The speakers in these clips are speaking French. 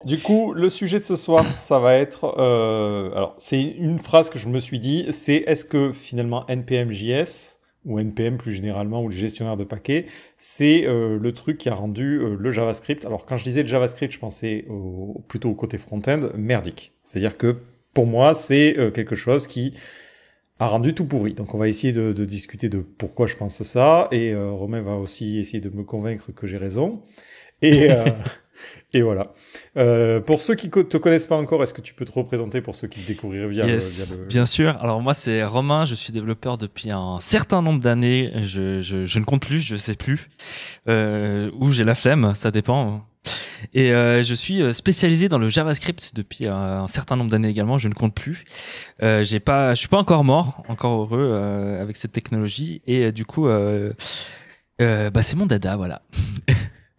Du coup, le sujet de ce soir, ça va être... alors, c'est une phrase que je me suis dit, c'est est-ce que finalement NPM.js, ou NPM plus généralement, ou le gestionnaire de paquets, c'est le truc qui a rendu le JavaScript. Alors, quand je disais le JavaScript, je pensais plutôt au côté front-end, merdique. C'est-à-dire que pour moi, c'est quelque chose qui a rendu tout pourri. Donc, on va essayer de discuter de pourquoi je pense ça, et Romain va aussi essayer de me convaincre que j'ai raison. Et... Et voilà. Pour ceux qui te connaissent pas encore, est-ce que tu peux te représenter pour ceux qui te découvriraient Yes, bien sûr. Alors moi c'est Romain, je suis développeur depuis un certain nombre d'années. Je ne compte plus, je sais plus. Ou j'ai la flemme, ça dépend. Et je suis spécialisé dans le JavaScript depuis un certain nombre d'années également. Je ne compte plus. Je suis pas encore mort, encore heureux avec cette technologie. Et du coup, c'est mon dada, voilà.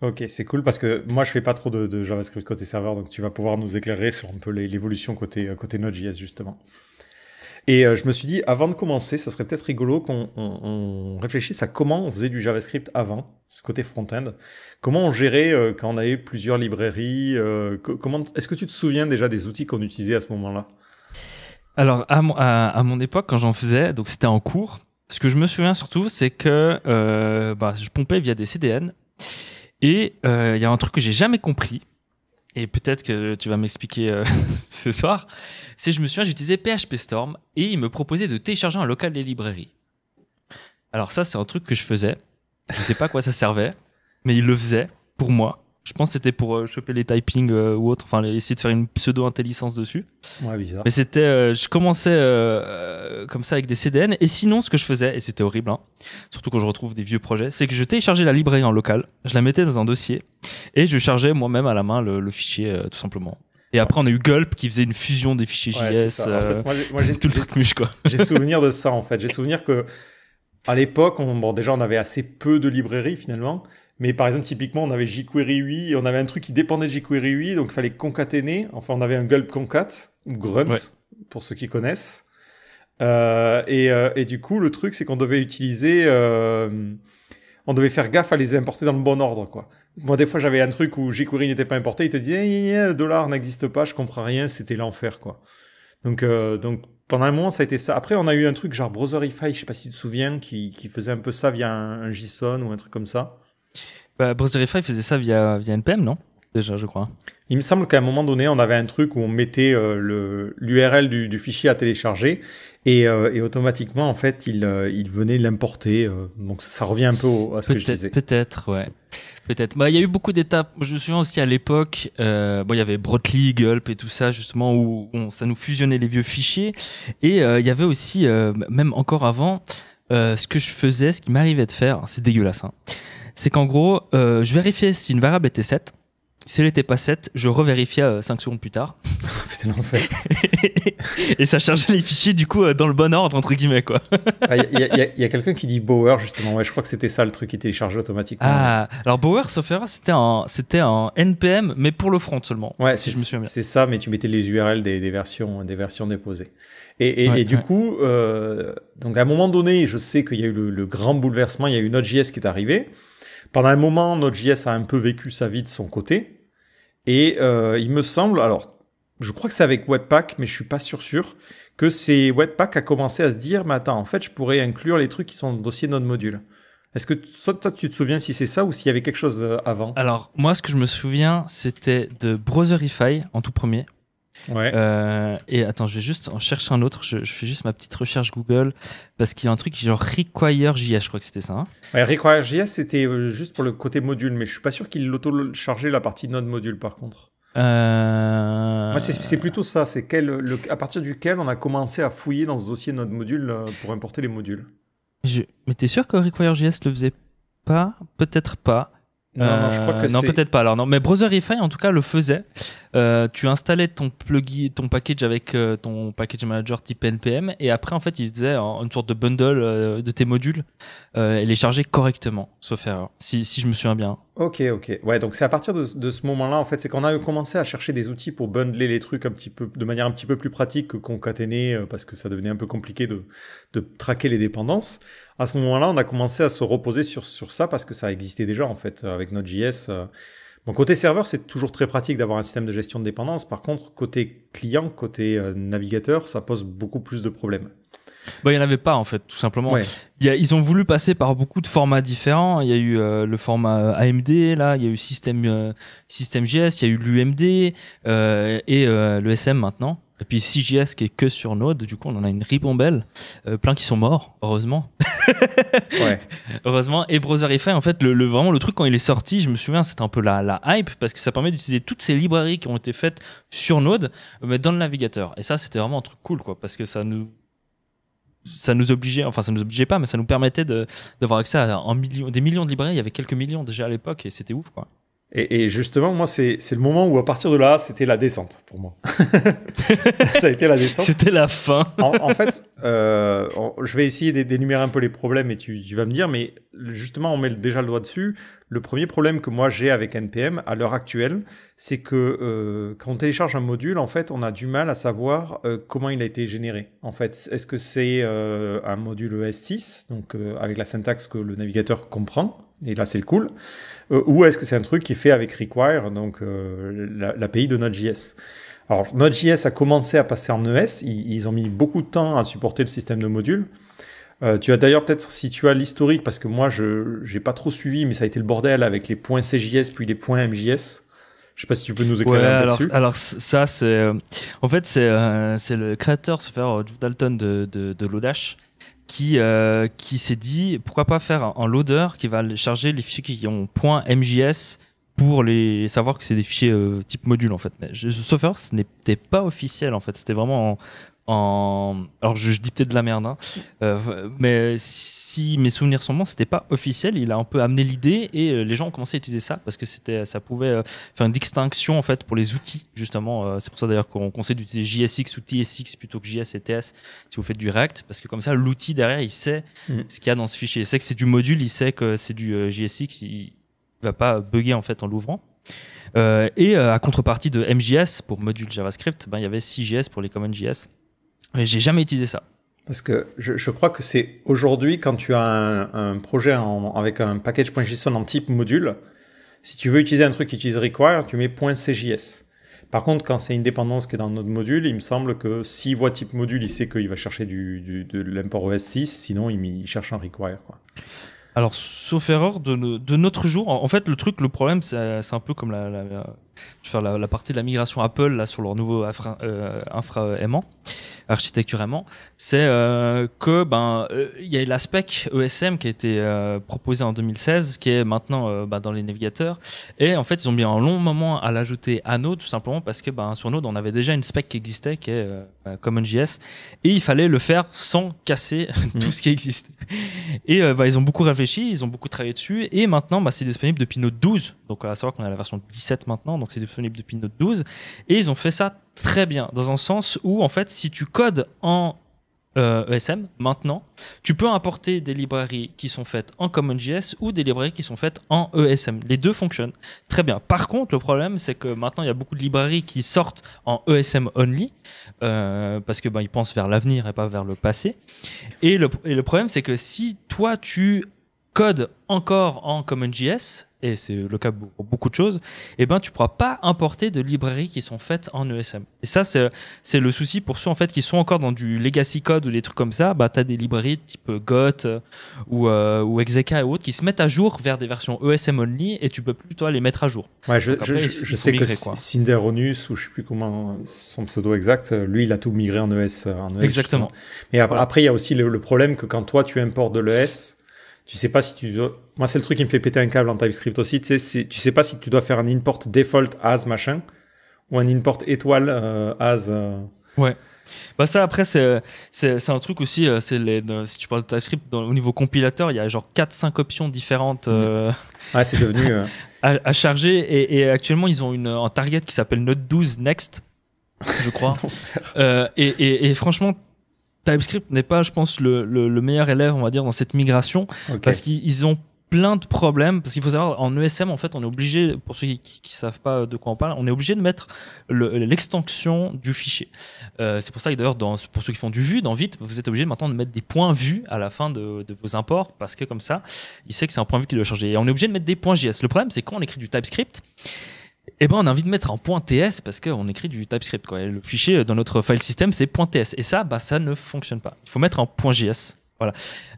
Ok, c'est cool parce que moi je fais pas trop de JavaScript côté serveur, donc tu vas pouvoir nous éclairer sur un peu l'évolution côté Node.js justement. Et je me suis dit, avant de commencer, ça serait peut-être rigolo qu'on réfléchisse à comment on faisait du JavaScript avant, ce côté front-end. Comment on gérait quand on avait plusieurs librairies. Est-ce que tu te souviens déjà des outils qu'on utilisait à ce moment-là? Alors à mon époque, quand j'en faisais, donc c'était en cours. Ce que je me souviens surtout, c'est que je pompais via des CDN. Et il y a un truc que j'ai jamais compris, et peut-être que tu vas m'expliquer ce soir, c'est je me souviens, j'utilisais PHP Storm, et il me proposait de télécharger un local des librairies. Alors ça, c'est un truc que je faisais. Je sais pas à quoi ça servait, mais il le faisait pour moi. Je pense que c'était pour choper les typings ou autre, enfin essayer de faire une pseudo-intelligence dessus. Ouais, bizarre. Mais c'était, je commençais comme ça avec des CDN. Et sinon, ce que je faisais, et c'était horrible, hein, surtout quand je retrouve des vieux projets, c'est que je téléchargeais la librairie en local, je la mettais dans un dossier et je chargeais moi-même à la main le fichier, tout simplement. Et après, on a eu Gulp qui faisait une fusion des fichiers Ouais, JS, en fait, moi, tout le truc muche, quoi. j'ai souvenir de ça en fait. J'ai souvenir que à l'époque, déjà on avait assez peu de librairies finalement. Mais par exemple, typiquement, on avait jQuery 8 et on avait un truc qui dépendait de jQuery 8, donc il fallait concaténer. Enfin, on avait un gulp concat, ou grunt, Ouais. pour ceux qui connaissent. Et du coup, le truc, c'est qu'on devait utiliser... on devait faire gaffe à les importer dans le bon ordre, quoi. Moi, des fois, j'avais un truc où jQuery n'était pas importé, il te disait $, n'existe pas, je comprends rien, c'était l'enfer, quoi. Donc, pendant un moment, ça a été ça. Après, on a eu un truc genre Browserify, je sais pas si tu te souviens, qui faisait un peu ça via un JSON ou un truc comme ça. Browserify faisait ça via NPM, non? Déjà, je crois. Il me semble qu'à un moment donné, on avait un truc où on mettait l'URL du fichier à télécharger et automatiquement, en fait, il venait l'importer. Donc, ça revient un peu à ce que je disais. Peut-être, ouais. Peut-être. Il y a eu beaucoup d'étapes. Je me souviens aussi à l'époque, il y avait Brotli, Gulp et tout ça, justement, où ça nous fusionnait les vieux fichiers. Et il y avait aussi, même encore avant, ce que je faisais, ce qui m'arrivait de faire, c'est dégueulasse, hein. C'est qu'en gros, je vérifiais si une variable était 7. Si elle n'était pas 7, je revérifiais 5 secondes plus tard. Putain, l'enfer. Et ça chargeait les fichiers, du coup, dans le bon ordre, entre guillemets, quoi. Il y a quelqu'un qui dit Bower, justement. Ouais, je crois que c'était ça, le truc qui téléchargeait automatiquement. Ah, alors Bower, sauf erreur, c'était un NPM, mais pour le front seulement. Ouais, si je me souviens bien. C'est ça, mais tu mettais les URL des versions déposées. Et du coup, donc à un moment donné, je sais qu'il y a eu le grand bouleversement, il y a eu Node.js qui est arrivé. Pendant un moment, Node.js a un peu vécu sa vie de son côté. Et il me semble, alors, je crois que c'est avec Webpack, mais je suis pas sûr, que c'est Webpack a commencé à se dire, mais attends, en fait, je pourrais inclure les trucs qui sont dans le dossier Node Module. Est-ce que toi, tu te souviens si c'est ça ou s'il y avait quelque chose avant? Alors, moi, ce que je me souviens, c'était de Browserify en tout premier. Ouais. Et attends, je vais juste en chercher un autre. Je fais juste ma petite recherche Google parce qu'il y a un truc genre Require.js, je crois que c'était ça. Hein. Ouais, Require.js, c'était juste pour le côté module, mais je suis pas sûr qu'il l'auto-chargeait la partie Node Module par contre. Moi, c'est plutôt ça. C'est à partir duquel on a commencé à fouiller dans ce dossier Node Module pour importer les modules. Mais t'es sûr que Require.js le faisait pas? Peut-être pas. Non, je crois que non, peut-être pas. Alors non, mais Browserify en tout cas le faisait. Tu installais ton plugin, ton package avec ton package manager type npm, et après en fait il faisait une sorte de bundle de tes modules et les chargeait correctement, sauf erreur, si je me souviens bien. Ok. Ouais, donc c'est à partir de ce moment-là, en fait, c'est qu'on a commencé à chercher des outils pour bundler les trucs un petit peu, de manière un petit peu plus pratique que concaténer, parce que ça devenait un peu compliqué de traquer les dépendances. À ce moment-là, on a commencé à se reposer sur ça parce que ça existait déjà, en fait, avec Node.js. Bon, côté serveur, c'est toujours très pratique d'avoir un système de gestion de dépendance. Par contre, côté client, côté navigateur, ça pose beaucoup plus de problèmes. Bah, il n'y en avait pas, en fait, tout simplement. Ouais. Ils ont voulu passer par beaucoup de formats différents. Il y a eu le format AMD, là, il y a eu System.js, il y a eu l'UMD et le SM maintenant. Et puis CJS qui est que sur Node, du coup on en a une ribambelle, plein qui sont morts, heureusement. Ouais. Heureusement. Et Browserify, en fait, vraiment le truc quand il est sorti, je me souviens, c'était un peu la hype parce que ça permet d'utiliser toutes ces librairies qui ont été faites sur Node, mais dans le navigateur. Et ça, c'était vraiment un truc cool, quoi, parce que ça nous obligeait, enfin ça nous obligeait pas, mais ça nous permettait d'avoir accès à des millions de librairies. Il y avait quelques millions déjà à l'époque et c'était ouf, quoi. Et justement, moi, c'est le moment où, à partir de là, c'était la descente pour moi. Ça a été la descente. C'était la fin. En fait, je vais essayer d'énumérer un peu les problèmes et tu vas me dire, mais justement, on met déjà le doigt dessus. Le premier problème que moi j'ai avec NPM à l'heure actuelle, c'est que quand on télécharge un module, en fait, on a du mal à savoir comment il a été généré. En fait, est-ce que c'est un module ES6, donc avec la syntaxe que le navigateur comprend, et là c'est le cool, ou est-ce que c'est un truc qui est fait avec Require, donc l'API de Node.js. Alors, Node.js a commencé à passer en ES. Ils ont mis beaucoup de temps à supporter le système de modules. Tu as d'ailleurs peut-être, si tu as l'historique, parce que moi, je n'ai pas trop suivi, mais ça a été le bordel avec les points CJS puis les points MJS. Je sais pas si tu peux nous éclairer un peu dessus. Alors ça, c'est en fait, c'est le créateur, Geoff Dalton de Lodash, qui s'est dit pourquoi pas faire un loader qui va charger les fichiers qui ont .mjs pour les savoir que c'est des fichiers type module, en fait. Mais sauf erreur, ce n'était pas officiel, en fait. C'était vraiment alors je dis peut-être de la merde, hein. Mais si mes souvenirs sont bons, c'était pas officiel. Il a un peu amené l'idée et les gens ont commencé à utiliser ça parce que ça pouvait faire une distinction, en fait, pour les outils, justement. C'est pour ça d'ailleurs qu'on conseille d'utiliser JSX ou TSX plutôt que JS et TS si vous faites du React, parce que comme ça l'outil derrière il sait ce qu'il y a dans ce fichier. Il sait que c'est du module, il sait que c'est du JSX, il va pas bugger, en fait, en l'ouvrant. Et à contrepartie de MJS pour module JavaScript, il y avait CJS pour les CommonJS. Mais j'ai jamais utilisé ça. Parce que je crois que c'est aujourd'hui, quand tu as un projet avec un package.json en type module, si tu veux utiliser un truc qui utilise require, tu mets .cjs. Par contre, quand c'est une dépendance qui est dans notre module, il me semble que s'il voit type module, il sait qu'il va chercher de l'import ES6, sinon il cherche un require, quoi. Alors, sauf erreur, de notre jour, en fait, le problème, c'est un peu comme la partie de la migration Apple là, sur leur nouveau infra aimant, architecture aimant, c'est que y a la spec ESM qui a été proposée en 2016, qui est maintenant dans les navigateurs, et en fait, ils ont mis un long moment à l'ajouter à Node, tout simplement parce que sur Node, on avait déjà une spec qui existait, qui est CommonJS, et il fallait le faire sans casser tout ce qui existait. Et ils ont beaucoup réfléchi, ils ont beaucoup travaillé dessus, et maintenant c'est disponible depuis Node 12, donc à savoir qu'on a la version 17 maintenant, donc c'est disponible depuis Node 12, et ils ont fait ça très bien, dans un sens où en fait si tu codes en ESM maintenant, tu peux importer des librairies qui sont faites en CommonJS ou des librairies qui sont faites en ESM. Les deux fonctionnent très bien. Par contre, le problème, c'est que maintenant, il y a beaucoup de librairies qui sortent en ESM only, parce que ils pensent vers l'avenir et pas vers le passé. Et le problème, c'est que si toi, tu codes encore en CommonJS, et c'est le cas pour beaucoup de choses, tu pourras pas importer de librairies qui sont faites en ESM. Et ça, c'est le souci pour ceux en fait qui sont encore dans du legacy code ou des trucs comme ça. Tu as des librairies type Got ou Exeka et autres qui se mettent à jour vers des versions ESM only et tu peux plus toi les mettre à jour. Ouais, je sais migrer, que Cinderonus, ou je sais plus comment son pseudo exact, lui il a tout migré en ES. Exactement. Mais après il y a aussi le problème que quand toi tu importes de l'ES, tu sais pas si tu dois... Moi, c'est le truc qui me fait péter un câble en TypeScript aussi. Tu sais pas si tu dois faire un import default as machin ou un import étoile as... Ouais. Ça, après, c'est un truc aussi. Si tu parles de TypeScript, au niveau compilateur, il y a genre 4-5 options différentes ouais, c'est devenu... à charger. Et actuellement, ils ont un target qui s'appelle Node 12 Next, je crois. Et franchement... TypeScript n'est pas, je pense, le meilleur élève, on va dire, dans cette migration, parce qu'ils ont plein de problèmes parce qu'il faut savoir en ESM en fait on est obligé, pour ceux qui savent pas de quoi on parle, on est obligé de mettre l'extension du fichier. C'est pour ça que d'ailleurs pour ceux qui font du vue dans Vite, vous êtes obligé maintenant de mettre des points vue à la fin de vos imports parce que comme ça il sait que c'est un point vue qui doit changer, et on est obligé de mettre des points JS. Le problème c'est quand on écrit du TypeScript, eh ben on a envie de mettre un point TS parce qu'on écrit du TypeScript quoi. Et le fichier dans notre file system c'est .ts, et ça ça ne fonctionne pas, il faut mettre un point JS. Voilà.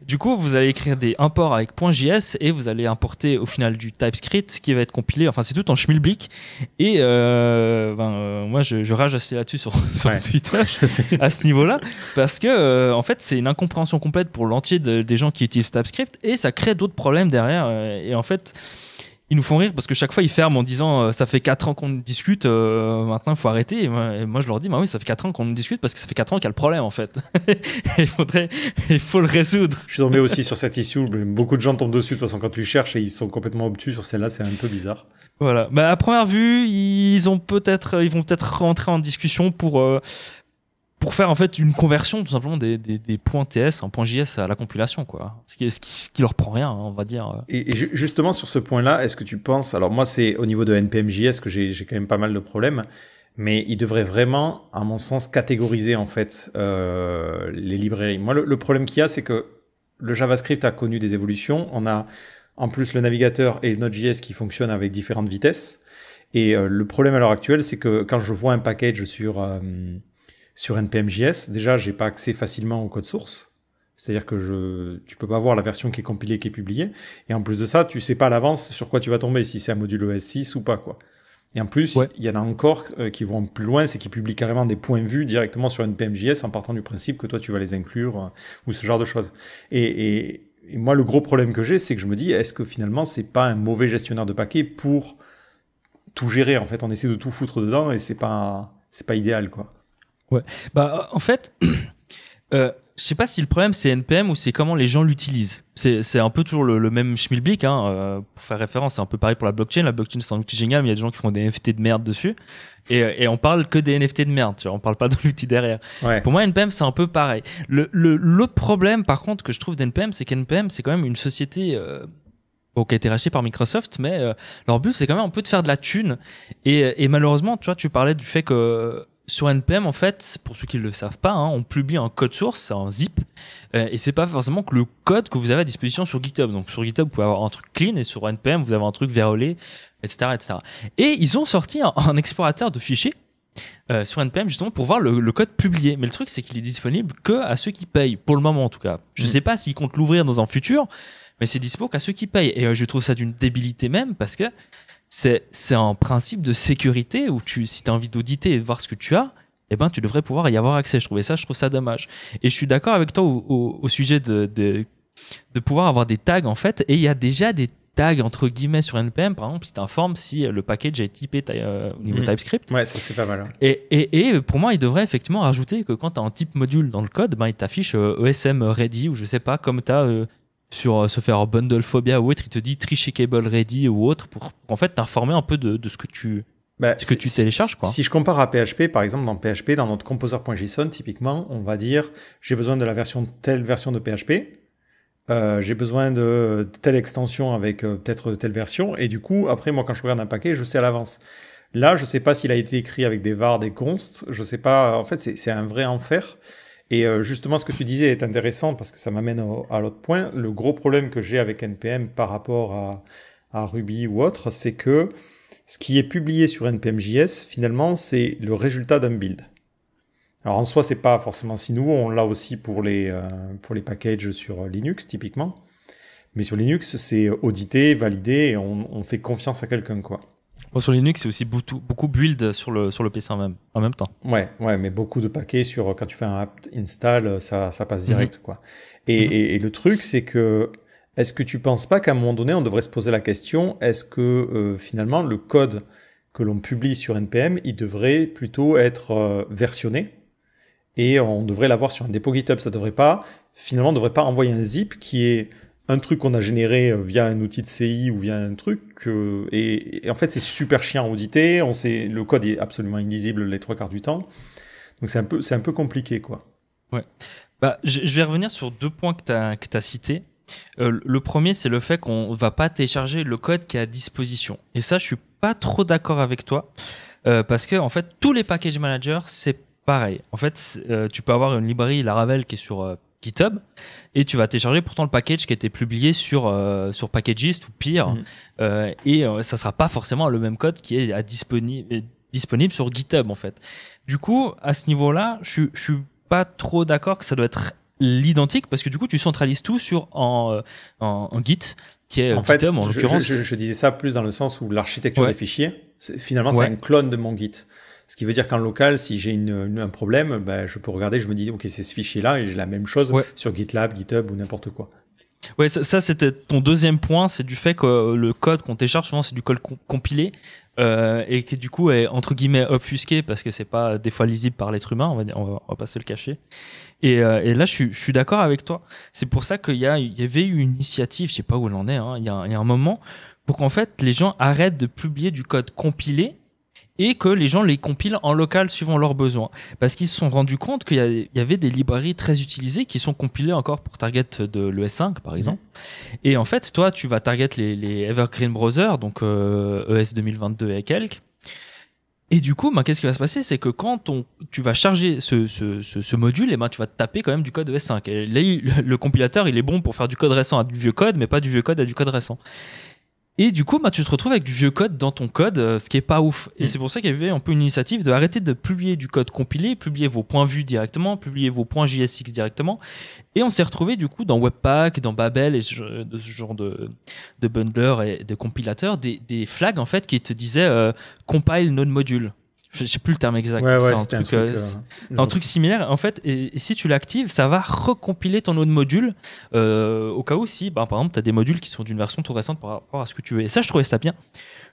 Du coup, vous allez écrire des imports avec .js et vous allez importer au final du TypeScript qui va être compilé. Enfin, c'est tout en schmilblick. Et moi, je rage assez là-dessus sur Twitter à ce niveau-là parce que en fait, c'est une incompréhension complète pour l'entier des gens qui utilisent TypeScript et ça crée d'autres problèmes derrière. Et en fait, ils nous font rire parce que chaque fois ils ferment en disant ça fait 4 ans qu'on discute, maintenant il faut arrêter. Et moi je leur dis bah oui, ça fait 4 ans qu'on discute parce que ça fait 4 ans qu'il y a le problème en fait. il faut le résoudre. Je suis tombé aussi sur cette issue, beaucoup de gens tombent dessus de toute façon quand tu cherches et ils sont complètement obtus sur celle-là, c'est un peu bizarre. Voilà, bah à première vue ils vont peut-être rentrer en discussion pour faire en fait une conversion tout simplement des points TS en points JS à la compilation quoi. Ce qui leur prend rien, hein, on va dire. Et justement sur ce point-là, est-ce que tu penses, alors moi c'est au niveau de NPM.js que j'ai quand même pas mal de problèmes, mais ils devraient vraiment, à mon sens, catégoriser en fait les librairies. Moi le problème qu'il y a, c'est que le JavaScript a connu des évolutions. On a en plus le navigateur et Node.js qui fonctionnent avec différentes vitesses. Et le problème à l'heure actuelle, c'est que quand je vois un package sur NPM.js, déjà, j'ai pas accès facilement au code source. C'est-à-dire que tu peux pas voir la version qui est compilée, qui est publiée. Et en plus de ça, tu sais pas à l'avance sur quoi tu vas tomber, si c'est un module ES6 ou pas, quoi. Et en plus, il y en a encore qui vont plus loin, c'est qu'ils publient carrément des points vus directement sur NPM.js en partant du principe que toi, tu vas les inclure ou ce genre de choses. Et moi, le gros problème que j'ai, c'est que je me dis, est-ce que finalement, c'est pas un mauvais gestionnaire de paquets pour tout gérer? En fait, on essaie de tout foutre dedans et c'est pas idéal, quoi. Ouais, bah en fait, je sais pas si le problème c'est NPM ou c'est comment les gens l'utilisent. C'est un peu toujours le même schmilblick, hein, pour faire référence, c'est un peu pareil pour la blockchain. La blockchain c'est un outil génial, mais il y a des gens qui font des NFT de merde dessus. Et on parle que des NFT de merde, tu vois, on parle pas de l'outil derrière. Ouais. Pour moi, NPM c'est un peu pareil. L'autre problème par contre que je trouve d'NPM, c'est qu'NPM c'est quand même une société qui a été rachetée par Microsoft, mais leur but c'est quand même un peu de faire de la thune. Et malheureusement, tu vois, tu parlais du fait que sur NPM, en fait, pour ceux qui ne le savent pas, hein, on publie un code source, c'est un zip, et c'est pas forcément que le code que vous avez à disposition sur GitHub. Donc sur GitHub, vous pouvez avoir un truc clean, et sur NPM, vous avez un truc vérolé, etc., etc. Et ils ont sorti un explorateur de fichiers sur NPM justement pour voir le code publié. Mais le truc, c'est qu'il est disponible que à ceux qui payent, pour le moment en tout cas. Je sais pas s'ils comptent l'ouvrir dans un futur, mais c'est dispo qu'à ceux qui payent. Et je trouve ça d'une débilité même, parce que c'est un principe de sécurité où si tu as envie d'auditer et de voir ce que tu as, eh ben, tu devrais pouvoir y avoir accès. Je trouve ça dommage. Et je suis d'accord avec toi au sujet de pouvoir avoir des tags, en fait. Et il y a déjà des tags, entre guillemets, sur NPM. Par exemple, qui t'informent si le package est typé au niveau TypeScript. Ouais, ça, c'est pas mal. Hein. Et pour moi, il devrait effectivement rajouter que quand tu as un type module dans le code, ben, il t'affiche ESM ready, ou je sais pas, comme tu as... sur se faire Bundlephobia ou autre, il te dit Tree-Shakeable Ready ou autre pour en fait t'informer un peu de ce que tu télécharges, quoi. Si je compare à PHP, par exemple, dans PHP, dans notre composer.json, typiquement, on va dire j'ai besoin de telle version de PHP, j'ai besoin de telle extension avec peut-être telle version, et du coup, après, moi, quand je regarde un paquet, je sais à l'avance. Là, je sais pas s'il a été écrit avec des var, des const, je sais pas, en fait, c'est un vrai enfer. Et justement, ce que tu disais est intéressant parce que ça m'amène à l'autre point. Le gros problème que j'ai avec NPM par rapport à Ruby ou autre, c'est que ce qui est publié sur NPM.js, finalement, c'est le résultat d'un build. Alors en soi, c'est pas forcément si nouveau. On l'a aussi pour les packages sur Linux, typiquement. Mais sur Linux, c'est audité, validé, et on fait confiance à quelqu'un, quoi. Bon, sur Linux, c'est aussi beaucoup build sur le PC en même temps. Ouais, mais beaucoup de paquets quand tu fais un apt install, ça passe direct, quoi. Et le truc, c'est que, est-ce que tu penses pas qu'à un moment donné, on devrait se poser la question, est-ce que finalement, le code que l'on publie sur NPM, il devrait plutôt être versionné, et on devrait l'avoir sur un dépôt GitHub. On devrait pas envoyer un zip qui est un truc qu'on a généré via un outil de CI ou via un truc, et en fait c'est super chiant à auditer, le code est absolument illisible les 3 quarts du temps, donc c'est un peu compliqué, quoi. Ouais. Bah, je vais revenir sur 2 points que tu as cités. Le premier, c'est le fait qu'on va pas télécharger le code qui est à disposition. Et ça, je suis pas trop d'accord avec toi. Parce que, en fait, tous les package managers, c'est pareil. En fait, tu peux avoir une librairie Laravel qui est sur GitHub et tu vas télécharger pourtant le package qui a été publié sur Packagist ou pire. Ça sera pas forcément le même code qui est disponible sur GitHub, en fait. Du coup, à ce niveau-là, je suis pas trop d'accord que ça doit être l'identique parce que du coup, tu centralises tout en Git, qui est en fait, GitHub en l'occurrence. Je disais ça plus dans le sens où l'architecture des fichiers, finalement, c'est Ouais. un clone de mon Git. Ce qui veut dire qu'en local, si j'ai un problème, ben, je peux regarder, je me dis, OK, c'est ce fichier-là et j'ai la même chose sur GitLab, GitHub ou n'importe quoi. Ouais, ça c'était ton deuxième point, c'est du fait que le code qu'on télécharge, souvent, c'est du code compilé et qui du coup est entre guillemets obfusqué parce que c'est pas des fois lisible par l'être humain, on va pas se le cacher. Et là, je suis d'accord avec toi. C'est pour ça qu'il y avait eu une initiative, je sais pas où elle en est, hein, il y a un moment, pour qu'en fait les gens arrêtent de publier du code compilé et que les gens les compilent en local suivant leurs besoins. Parce qu'ils se sont rendus compte qu'il y avait des librairies très utilisées qui sont compilées encore pour target de l'ES5 par exemple. Et en fait, toi, tu vas target les Evergreen Browser, donc ES 2022 et quelques. Et du coup, qu'est-ce qui va se passer? C'est que quand tu vas charger ce module, tu vas te taper quand même du code ES5. Et là, le compilateur, il est bon pour faire du code récent à du vieux code, mais pas du vieux code à du code récent. Et du coup, tu te retrouves avec du vieux code dans ton code, ce qui est pas ouf. Et c'est pour ça qu'il y avait un peu une initiative de arrêter de publier du code compilé, publier vos points vus directement, publier vos points JSX directement. Et on s'est retrouvé du coup dans Webpack, dans Babel et ce genre de bundler et de compilateurs, des flags en fait qui te disaient compile node module. Je sais plus le terme exact. Ouais, c'est un truc similaire en fait. Et si tu l'actives, ça va recompiler ton node module au cas où si, par exemple, tu as des modules qui sont d'une version trop récente par rapport à ce que tu veux. Et ça, je trouvais ça bien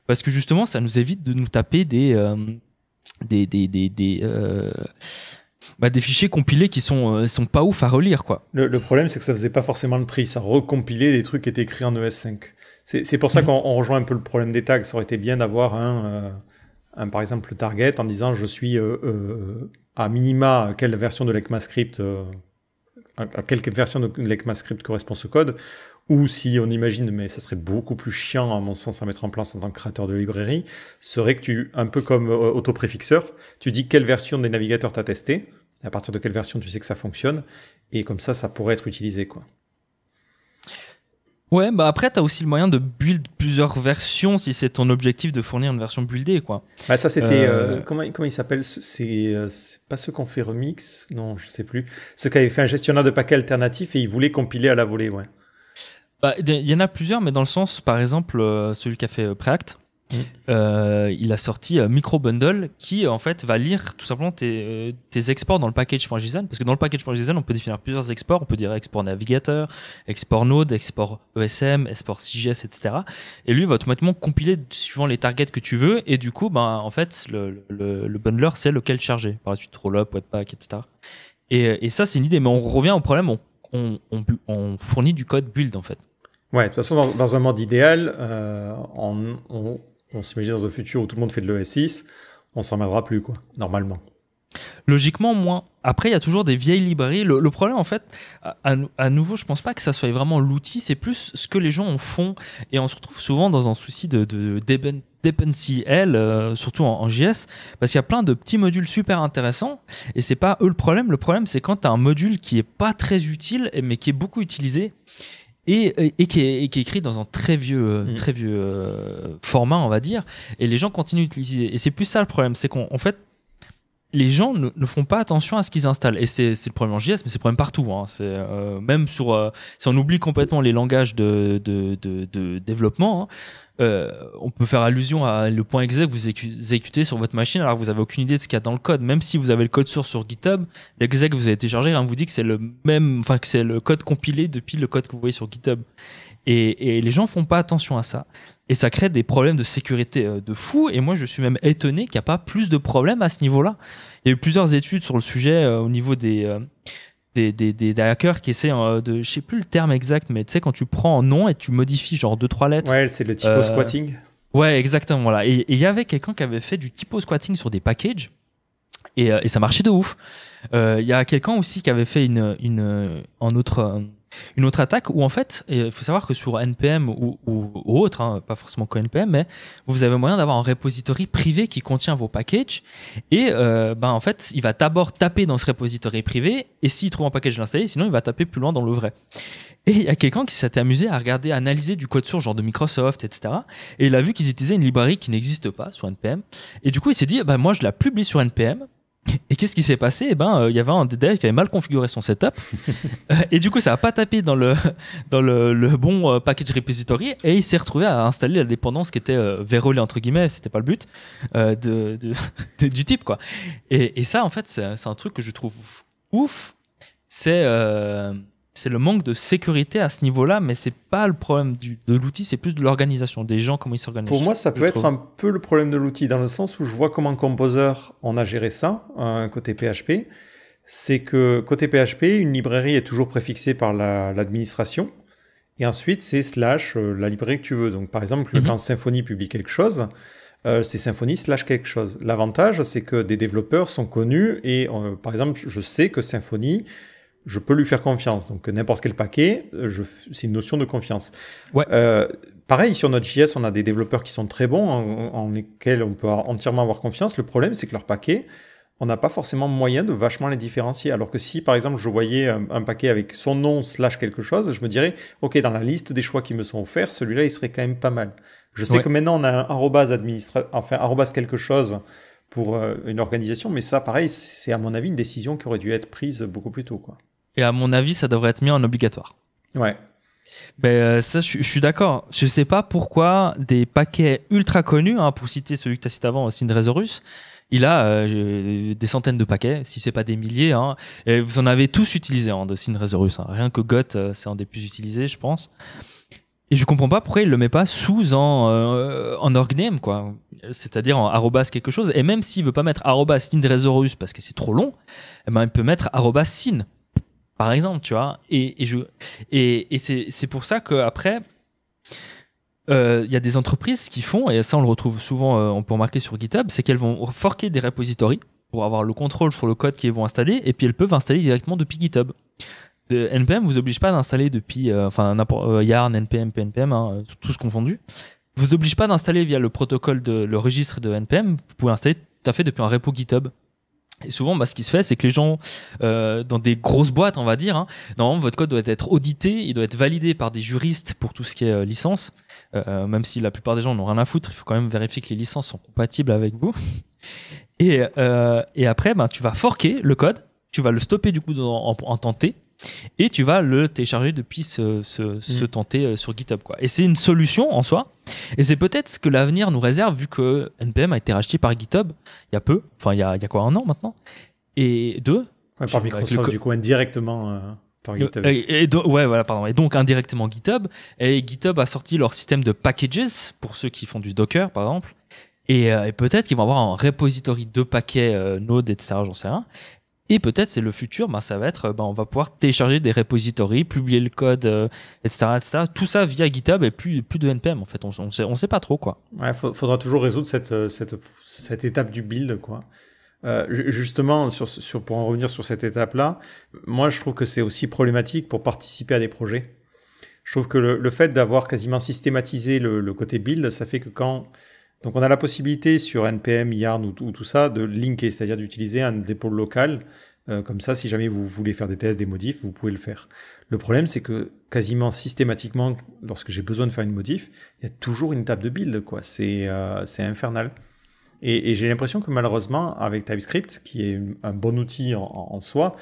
parce que justement, ça nous évite de nous taper des fichiers compilés qui sont pas ouf à relire, quoi. Le problème, c'est que ça faisait pas forcément le tri, ça recompilait des trucs qui étaient écrits en ES5. C'est pour ça qu'on rejoint un peu le problème des tags. Ça aurait été bien d'avoir par exemple, le target en disant je suis à minima à quelle version de l'ECMAScript à quelle version de l'ECMAScript correspond ce code, ou si on imagine, mais ça serait beaucoup plus chiant à mon sens à mettre en place en tant que créateur de librairie, serait que un peu comme autopréfixeur, tu dis quelle version des navigateurs tu as testé, à partir de quelle version tu sais que ça fonctionne, et comme ça pourrait être utilisé, quoi. Ouais, après, tu as aussi le moyen de build plusieurs versions si c'est ton objectif de fournir une version buildée, quoi. Bah ça, c'était... comment il s'appelle? C'est pas ceux qu'on fait remix? Non, je sais plus. Ceux qui avaient fait un gestionnaire de paquets alternatif et ils voulaient compiler à la volée, ouais. Il y en a plusieurs, mais dans le sens, par exemple, celui qui a fait Preact, il a sorti Microbundle qui en fait va lire tout simplement tes exports dans le package.json, parce que dans le package.json on peut définir plusieurs exports, on peut dire export navigateur, export node, export ESM, export CJS, etc. Et lui va automatiquement compiler suivant les targets que tu veux, et du coup en fait le bundler sait lequel charger par la suite, rollup, webpack, etc. Et ça c'est une idée, mais on revient au problème, on fournit du code build en fait. Ouais, de toute façon, dans un monde idéal, on s'imagine dans un futur où tout le monde fait de l'ES6, on s'en mêlera plus, quoi, normalement. Logiquement, moins. Après, il y a toujours des vieilles librairies. Le problème, en fait, à nouveau, je pense pas que ça soit vraiment l'outil, c'est plus ce que les gens en font. Et on se retrouve souvent dans un souci de dependency L, surtout en JS, parce qu'il y a plein de petits modules super intéressants, et c'est pas eux le problème. Le problème, c'est quand tu as un module qui est pas très utile, mais qui est beaucoup utilisé, et qui est écrit dans un très vieux format, on va dire, et les gens continuent d'utiliser. Et c'est plus ça le problème, c'est qu'en fait, les gens ne font pas attention à ce qu'ils installent. Et c'est le problème en JS, mais c'est le problème partout. Hein. Même si on oublie complètement les langages de développement, hein, on peut faire allusion à le point .exe que vous exécutez sur votre machine alors que vous n'avez aucune idée de ce qu'il y a dans le code. Même si vous avez le code source sur GitHub, l'exec que vous avez téléchargé vous dit que c'est le même, que c'est le code compilé depuis le code que vous voyez sur GitHub. Et les gens font pas attention à ça. Et ça crée des problèmes de sécurité de fou. Et moi, je suis même étonné qu'il n'y a pas plus de problèmes à ce niveau-là. Il y a eu plusieurs études sur le sujet au niveau des hackers qui essaient de... Je sais plus le terme exact, mais tu sais, quand tu prends un nom et tu modifies genre 2-3 lettres... Ouais, c'est le typo squatting. Ouais, exactement. Voilà. Et il y avait quelqu'un qui avait fait du typo squatting sur des packages. Et ça marchait de ouf. Il y a quelqu'un aussi qui avait fait un autre Une autre attaque où en fait, il faut savoir que sur NPM ou autre, hein, pas forcément que NPM, mais vous avez moyen d'avoir un repository privé qui contient vos packages et en fait, il va d'abord taper dans ce repository privé et s'il trouve un package à l'installer, sinon il va taper plus loin dans le vrai. Et il y a quelqu'un qui s'était amusé à regarder, analyser du code source genre de Microsoft, etc. Et il a vu qu'ils utilisaient une librairie qui n'existe pas sur NPM. Et du coup, il s'est dit, moi, je la publie sur NPM. Et qu'est-ce qui s'est passé? Il y avait un dev qui avait mal configuré son setup. Et du coup, ça n'a pas tapé dans le bon package repository. Et il s'est retrouvé à installer la dépendance qui était vérolée, entre guillemets, c'était pas le but, du type, quoi. Et ça, en fait, c'est un truc que je trouve ouf. C'est le manque de sécurité à ce niveau-là, mais c'est pas le problème de l'outil, c'est plus de l'organisation, des gens, comment ils s'organisent. Pour moi, ça peut être un peu le problème de l'outil, dans le sens où je vois comment Composer on a géré ça, côté PHP. C'est que côté PHP, une librairie est toujours préfixée par l'administration, et ensuite c'est / la librairie que tu veux. Donc par exemple, quand Symfony publie quelque chose, c'est Symfony / quelque chose. L'avantage, c'est que des développeurs sont connus, et par exemple, je sais que Symfony, je peux lui faire confiance. Donc, n'importe quel paquet, c'est une notion de confiance. Ouais. Pareil, sur Node.js, on a des développeurs qui sont très bons, en lesquels on peut entièrement avoir confiance. Le problème, c'est que leurs paquets, on n'a pas forcément moyen de vachement les différencier. Alors que si, par exemple, je voyais un paquet avec son nom / quelque chose, je me dirais, OK, dans la liste des choix qui me sont offerts, celui-là, il serait quand même pas mal. Je sais que maintenant, on a un arrobase quelque chose pour une organisation, mais ça, pareil, c'est à mon avis une décision qui aurait dû être prise beaucoup plus tôt, quoi. Et à mon avis, ça devrait être mis en obligatoire. Ouais. Mais ça, je suis d'accord. Je sais pas pourquoi des paquets ultra connus, pour citer celui que tu as cité avant, Synresaurus, il a des centaines de paquets, si c'est pas des milliers. Et vous en avez tous utilisé de Synresaurus. Rien que Got, c'est un des plus utilisés, je pense. Et je comprends pas pourquoi il le met pas sous en orgname, quoi. C'est-à-dire en arrobas quelque chose. Et même s'il veut pas mettre arrobas Synresaurus parce que c'est trop long, il peut mettre arrobas Syn. Par exemple, tu vois, et c'est pour ça qu'après, il y a des entreprises qui font, et ça on le retrouve souvent, on peut remarquer sur GitHub, c'est qu'elles vont forker des repositories pour avoir le contrôle sur le code qu'ils vont installer, et puis elles peuvent installer directement depuis GitHub. NPM vous oblige pas d'installer depuis, Yarn, NPM, PNPM, tous confondus, vous oblige pas d'installer via le protocole le registre de NPM, vous pouvez installer tout à fait depuis un repo GitHub. Et souvent, ce qui se fait, c'est que les gens, dans des grosses boîtes, on va dire, normalement, votre code doit être audité, il doit être validé par des juristes pour tout ce qui est licence, même si la plupart des gens n'ont rien à foutre, il faut quand même vérifier que les licences sont compatibles avec vous. Et après, tu vas forker le code, tu vas le stopper du coup en temps T, et tu vas le télécharger depuis ce temps T sur GitHub, quoi. Et c'est une solution en soi. Et c'est peut-être ce que l'avenir nous réserve, vu que NPM a été racheté par GitHub il y a peu, il y a quoi, 1 an maintenant, et 2 par Microsoft, du coup, indirectement par GitHub. Et donc indirectement GitHub. Et GitHub a sorti leur système de packages pour ceux qui font du Docker, par exemple. Et peut-être qu'ils vont avoir un repository de paquets Node, etc. J'en sais rien. Et peut-être c'est le futur, ça va être, on va pouvoir télécharger des repositories, publier le code, etc., etc. Tout ça via GitHub et plus de NPM en fait. On sait pas trop, quoi. Ouais, faudra toujours résoudre cette étape du build, quoi. Justement, pour en revenir sur cette étape-là, moi je trouve que c'est aussi problématique pour participer à des projets. Je trouve que le fait d'avoir quasiment systématisé le côté build, ça fait que donc on a la possibilité sur NPM, Yarn ou tout ça de linker, c'est-à-dire d'utiliser un dépôt local. Comme ça, si jamais vous voulez faire des tests, des modifs, vous pouvez le faire. Le problème, c'est que quasiment systématiquement, lorsque j'ai besoin de faire une modif, il y a toujours une étape de build, quoi. C'est infernal. Et j'ai l'impression que malheureusement, avec TypeScript, qui est un bon outil en soi,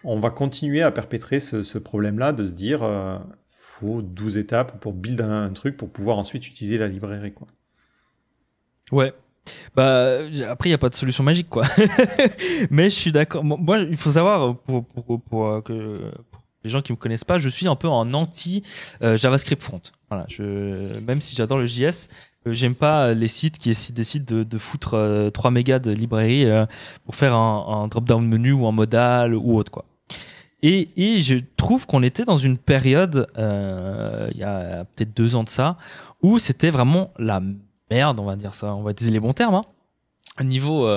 on va continuer à perpétrer ce problème-là de se dire faut 12 étapes pour build un truc pour pouvoir ensuite utiliser la librairie, quoi. Ouais. Après, il n'y a pas de solution magique, quoi. Mais je suis d'accord. Moi, il faut savoir, pour les gens qui ne me connaissent pas, je suis un peu en anti-JavaScript front. Voilà, même si j'adore le JS, j'aime pas les sites qui décident de foutre 3 mégas de librairie pour faire un drop-down menu ou un modal ou autre, quoi. Et je trouve qu'on était dans une période, il y a peut-être 2 ans de ça, où c'était vraiment la merde, on va dire ça, on va utiliser les bons termes, niveau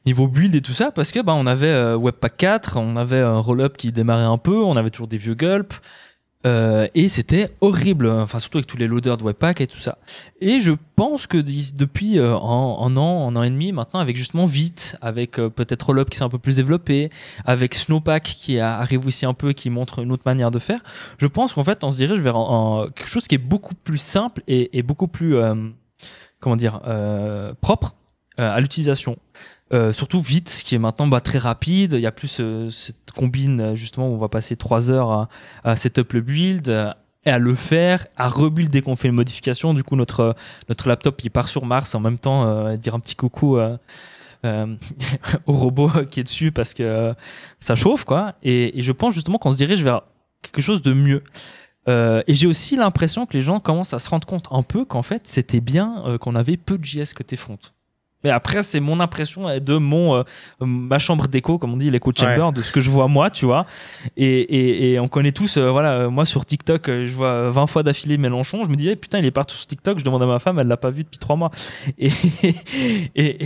niveau build et tout ça, parce que on avait Webpack 4, on avait un roll-up qui démarrait un peu, on avait toujours des vieux gulps, et c'était horrible, enfin surtout avec tous les loaders de Webpack et tout ça. Et je pense que depuis un an et demi maintenant, avec justement Vite, avec peut-être Rollup qui s'est un peu plus développé, avec Snowpack qui arrive aussi un peu, qui montre une autre manière de faire, je pense qu'en fait on se dirige vers quelque chose qui est beaucoup plus simple et beaucoup plus propre à l'utilisation. Surtout Vite, qui est maintenant très rapide. Il y a plus cette combine justement où on va passer 3 heures à setup le build, et à le faire, à rebuild dès qu'on fait une modification. Du coup, notre laptop il part sur Mars en même temps, dire un petit coucou au robot qui est dessus parce que ça chauffe, quoi. Et je pense justement qu'on se dirige vers quelque chose de mieux. Et j'ai aussi l'impression que les gens commencent à se rendre compte un peu qu'en fait c'était bien qu'on avait peu de JS côté front. Mais après, c'est mon impression de ma chambre d'écho, comme on dit, l'écho chamber, de ce que je vois moi, tu vois. Et on connaît tous, moi sur TikTok, je vois 20 fois d'affilée Mélenchon. Je me dis, putain, il est partout sur TikTok. Je demande à ma femme, elle l'a pas vu depuis 3 mois. Et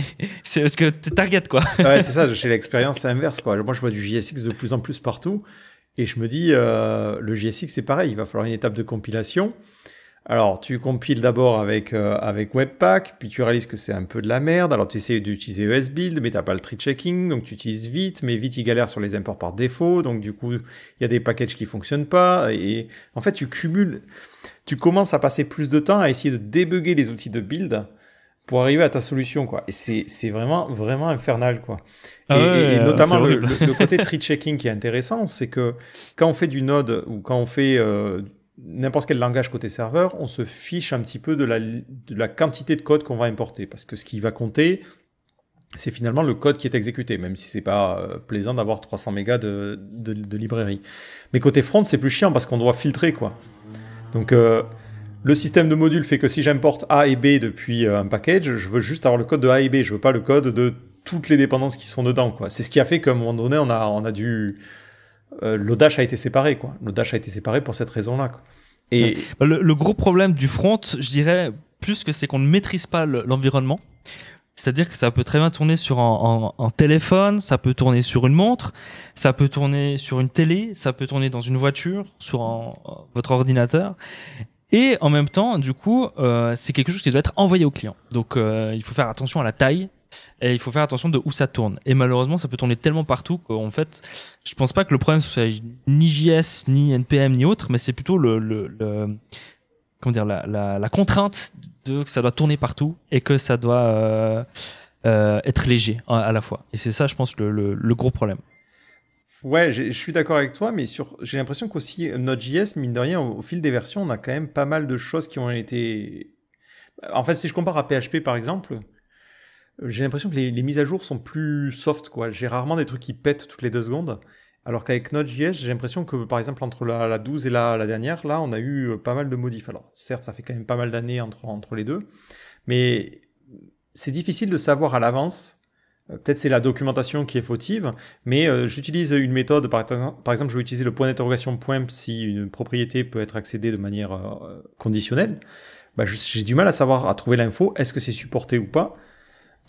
c'est parce que t'es target, quoi. Ouais, c'est ça. Chez l'expérience, c'est inverse, quoi. Moi, je vois du JSX de plus en plus partout. Et je me dis, le JSX, c'est pareil. Il va falloir une étape de compilation. Alors, tu compiles d'abord avec Webpack, puis tu réalises que c'est un peu de la merde. Alors, tu essaies d'utiliser ESBuild, mais tu n'as pas le tree checking, donc tu utilises Vite, mais Vite, il galère sur les imports par défaut. Donc, du coup, il y a des packages qui ne fonctionnent pas. Et en fait, tu commences à passer plus de temps à essayer de débugger les outils de build pour arriver à ta solution, quoi. Et c'est vraiment, vraiment infernal, quoi. Et notamment, le côté tree checking qui est intéressant, c'est que quand on fait du Node ou quand on fait n'importe quel langage côté serveur, on se fiche un petit peu de la quantité de code qu'on va importer. Parce que ce qui va compter, c'est finalement le code qui est exécuté, même si c'est pas plaisant d'avoir 300 mégas de librairie. Mais côté front, c'est plus chiant parce qu'on doit filtrer, quoi. Donc, le système de modules fait que si j'importe A et B depuis un package, je veux juste avoir le code de A et B. Je veux pas le code de toutes les dépendances qui sont dedans, quoi. C'est ce qui a fait qu'à un moment donné, on a dû... Lodash a été séparé, quoi. Lodash a été séparé pour cette raison-là, quoi. Et le gros problème du front, je dirais plus que c'est qu'on ne maîtrise pas l'environnement. C'est-à-dire que ça peut très bien tourner sur un téléphone, ça peut tourner sur une montre, ça peut tourner sur une télé, ça peut tourner dans une voiture, sur votre ordinateur. Et en même temps, du coup, c'est quelque chose qui doit être envoyé au client. Donc, il faut faire attention à la taille. Et il faut faire attention de où ça tourne. Et malheureusement, ça peut tourner tellement partout qu'en fait, je pense pas que le problème soit ni JS, ni NPM, ni autre, mais c'est plutôt la contrainte de que ça doit tourner partout et que ça doit être léger à la fois. Et c'est ça, je pense, le gros problème. Ouais, je suis d'accord avec toi, mais j'ai l'impression qu'aussi Node.js, mine de rien, au fil des versions, on a quand même pas mal de choses qui ont été... En fait, si je compare à PHP, par exemple, j'ai l'impression que les mises à jour sont plus soft, quoi. J'ai rarement des trucs qui pètent toutes les 2 secondes. Alors qu'avec Node.js, j'ai l'impression que, par exemple, entre la 12 et la dernière, là, on a eu pas mal de modifs. Alors, certes, ça fait quand même pas mal d'années entre les deux, mais c'est difficile de savoir à l'avance. Peut-être c'est la documentation qui est fautive, mais j'utilise une méthode, par exemple, je vais utiliser le point d'interrogation point si une propriété peut être accédée de manière conditionnelle. J'ai du mal à savoir, à trouver l'info, est-ce que c'est supporté ou pas.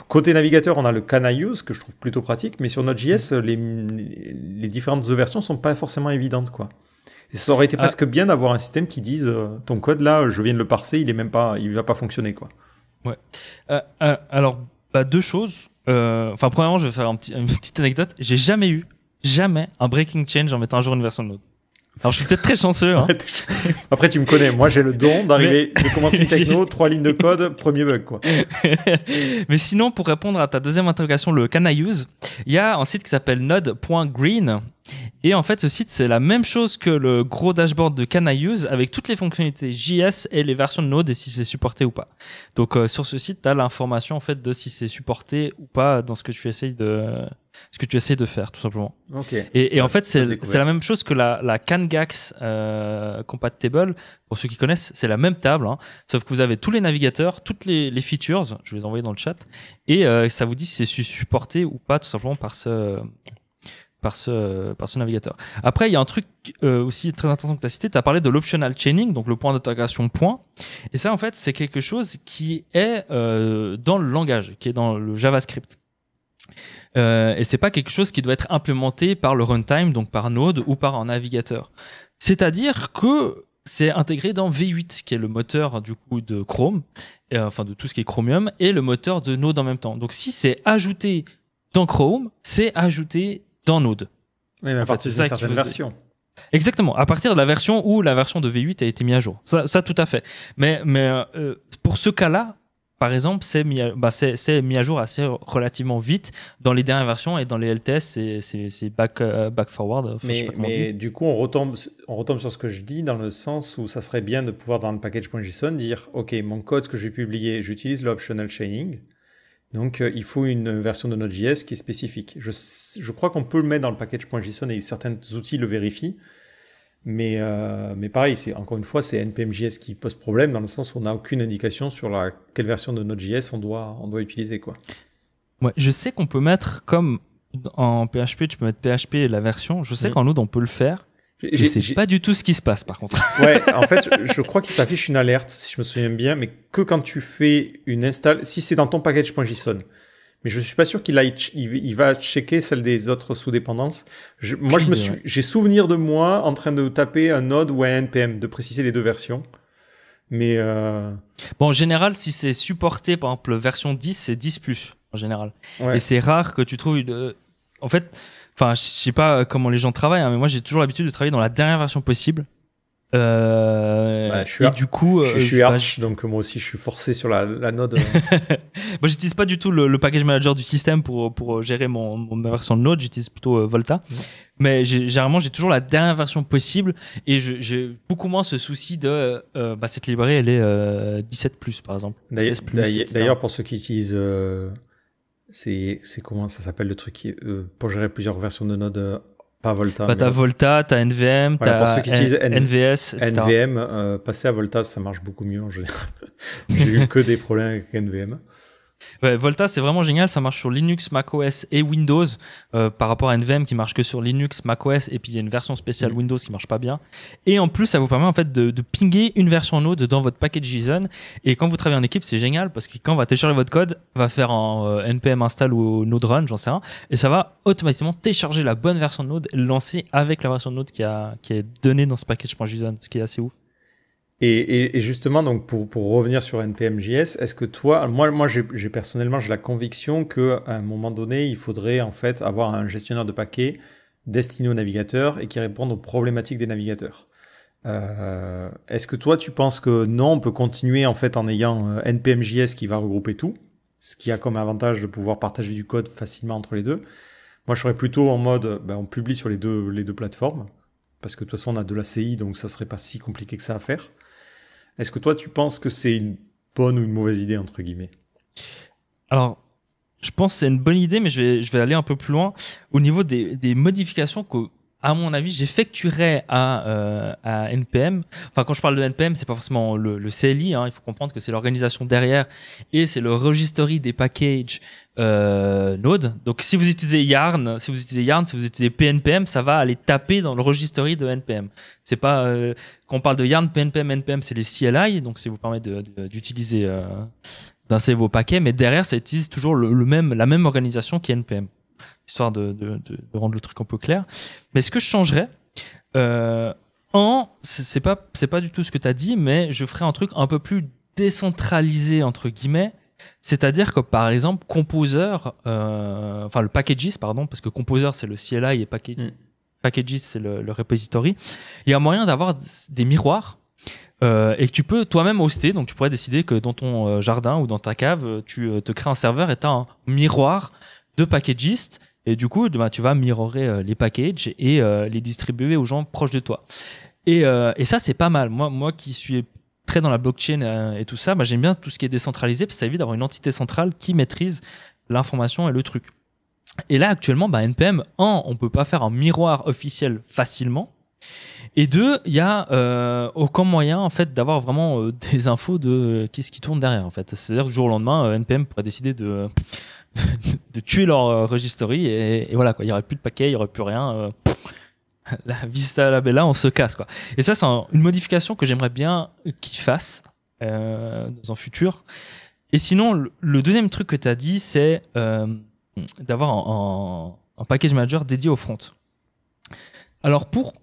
Côté navigateur, on a le can I use que je trouve plutôt pratique, mais sur Node.js, les différentes versions sont pas forcément évidentes, quoi. Et ça aurait été presque bien d'avoir un système qui dise ton code là, je viens de le parser, il va pas fonctionner, quoi. Ouais. Alors, 2 choses. Premièrement, je vais faire une petite anecdote. J'ai jamais eu un breaking change en mettant à jour une version de Node. Alors, je suis peut-être très chanceux. Hein. Après, tu me connais. Moi, j'ai le don de commencer une techno, 3 lignes de code, premier bug, quoi. Mais sinon, pour répondre à ta deuxième interrogation, le can I use, il y a un site qui s'appelle node.green. Et en fait, ce site, c'est la même chose que le gros dashboard de Can I Use avec toutes les fonctionnalités JS et les versions de Node et si c'est supporté ou pas. Donc, sur ce site, tu as l'information en fait de si c'est supporté ou pas dans ce que tu essayes de faire, tout simplement. Okay. Et en fait, c'est la même chose que la CanGax Compatible. Pour ceux qui connaissent, c'est la même table, hein, sauf que vous avez tous les navigateurs, toutes les features, je vais les envoyer dans le chat, et ça vous dit si c'est supporté ou pas, tout simplement par ce navigateur. Après, il y a un truc aussi très intéressant que tu as cité, tu as parlé de l'optional chaining, donc le point d'intégration point. Et ça, en fait, c'est quelque chose qui est dans le langage, qui est dans le JavaScript. et c'est pas quelque chose qui doit être implémenté par le runtime, donc par Node ou par un navigateur. C'est-à-dire que c'est intégré dans V8, qui est le moteur du coup de Chrome, enfin de tout ce qui est Chromium, et le moteur de Node en même temps. Donc si c'est ajouté dans Chrome, c'est ajouté dans Node. Oui, mais à partir d'une certaine version. Exactement, à partir de la version où la version de V8 a été mise à jour. Ça tout à fait. Mais pour ce cas-là, par exemple, c'est mis à jour assez relativement vite dans les dernières versions, et dans les LTS, c'est back forward. Enfin, mais du coup, on retombe sur ce que je dis, dans le sens où ça serait bien de pouvoir, dans le package.json, dire « Ok, mon code que je vais publier, j'utilise l'optional chaining. Donc, il faut une version de Node.js qui est spécifique. » Je crois qu'on peut le mettre dans le package.json et certains outils le vérifient. Mais pareil, encore une fois, c'est NPM.js qui pose problème, dans le sens où on n'a aucune indication sur quelle version de Node.js on doit utiliser, quoi. Ouais, je sais qu'on peut mettre, comme en PHP, tu peux mettre PHP et la version. Je sais qu'en Node, on peut le faire. Je sais pas du tout ce qui se passe, par contre. Ouais, en fait, je crois qu'il t'affiche une alerte, si je me souviens bien, mais que quand tu fais une install, si c'est dans ton package.json. Mais je suis pas sûr il va checker celle des autres sous-dépendances. J'ai souvenir de moi en train de taper un Node ou un NPM, de préciser les deux versions. Mais bon, en général, si c'est supporté, par exemple, version 10, c'est 10+, en général. Ouais. Et c'est rare que tu trouves en fait, enfin, je sais pas comment les gens travaillent, hein, mais moi, j'ai toujours l'habitude de travailler dans la dernière version possible. Du coup, je suis Arch, donc moi aussi je suis forcé sur la Node. Moi, j'utilise pas du tout le package manager du système pour gérer ma version de Node. J'utilise plutôt Volta. Mais généralement, j'ai toujours la dernière version possible, et j'ai beaucoup moins ce souci de cette librairie, elle est 17+, par exemple. D'ailleurs, pour ceux qui utilisent, c'est comment ça s'appelle le truc pour gérer plusieurs versions de Node. Pas Volta. T'as Volta, t'as NVM, t'as NVS, etc. NVM, passer à Volta, ça marche beaucoup mieux en général. J'ai eu que des problèmes avec NVM. Ouais, Volta, c'est vraiment génial. Ça marche sur Linux, macOS et Windows, par rapport à NVM qui marche que sur Linux, macOS, et puis il y a une version spéciale Windows qui marche pas bien. Et en plus, ça vous permet en fait de pinguer une version Node dans votre package JSON. Et quand vous travaillez en équipe, c'est génial, parce que quand on va télécharger votre code, va faire un npm install ou Node run, j'en sais rien, et ça va automatiquement télécharger la bonne version de Node et le lancer avec la version de Node qui est donnée dans ce package.json, ce qui est assez ouf. Et justement, donc pour revenir sur NPM.js, est-ce que toi, moi j'ai personnellement, j'ai la conviction qu'à un moment donné, il faudrait en fait avoir un gestionnaire de paquets destiné aux navigateurs et qui réponde aux problématiques des navigateurs. Est-ce que toi, tu penses que non, on peut continuer en fait en ayant NPM.js qui va regrouper tout, ce qui a comme avantage de pouvoir partager du code facilement entre les deux? Moi, je serais plutôt en mode, on publie sur les deux plateformes, parce que de toute façon, on a de la CI, donc ça serait pas si compliqué que ça à faire. Est-ce que toi, tu penses que c'est une bonne ou une mauvaise idée, entre guillemets? Alors, je pense que c'est une bonne idée, mais je vais aller un peu plus loin. Au niveau des modifications que, à mon avis, j'effectuerais à NPM. Enfin, quand je parle de NPM, c'est pas forcément le CLI. Hein, il faut comprendre que c'est l'organisation derrière, et c'est le registry des packages Node. Donc, si vous utilisez Yarn, si vous utilisez PNPM, ça va aller taper dans le registry de NPM. C'est pas quand on parle de Yarn, PNPM, NPM, c'est les CLI, donc ça vous permet d'utiliser d'insérer vos paquets, mais derrière, ça utilise toujours la même organisation qui est NPM, histoire de rendre le truc un peu clair. Mais ce que je changerais, c'est pas du tout ce que tu as dit, mais je ferais un truc un peu plus décentralisé, entre guillemets. C'est-à-dire que, par exemple, Composer, le Packages, pardon, parce que Composer, c'est le CLI, et Packages, c'est le repository. Il y a moyen d'avoir des miroirs, et que tu peux toi-même hoster. Donc, tu pourrais décider que dans ton jardin ou dans ta cave, tu te crées un serveur et tu as un miroir de Packages. Et du coup, tu vas mirrorer les packages et les distribuer aux gens proches de toi. Et ça, c'est pas mal. Moi qui suis très dans la blockchain et tout ça, j'aime bien tout ce qui est décentralisé, parce que ça évite d'avoir une entité centrale qui maîtrise l'information et le truc. Et là, actuellement, NPM, on peut pas faire un miroir officiel facilement. Et deux, il y a aucun moyen en fait d'avoir vraiment des infos de qu'est-ce qui tourne derrière, en fait. C'est-à-dire que du jour au lendemain, NPM pourrait décider de tuer leur registry, et voilà quoi. Il y aurait plus de paquets, il y aurait plus rien. La vista la bella, on se casse quoi. Et ça, c'est une modification que j'aimerais bien qu'ils fassent dans un futur. Et sinon, le deuxième truc que tu as dit, c'est d'avoir un package manager dédié au front. Alors pour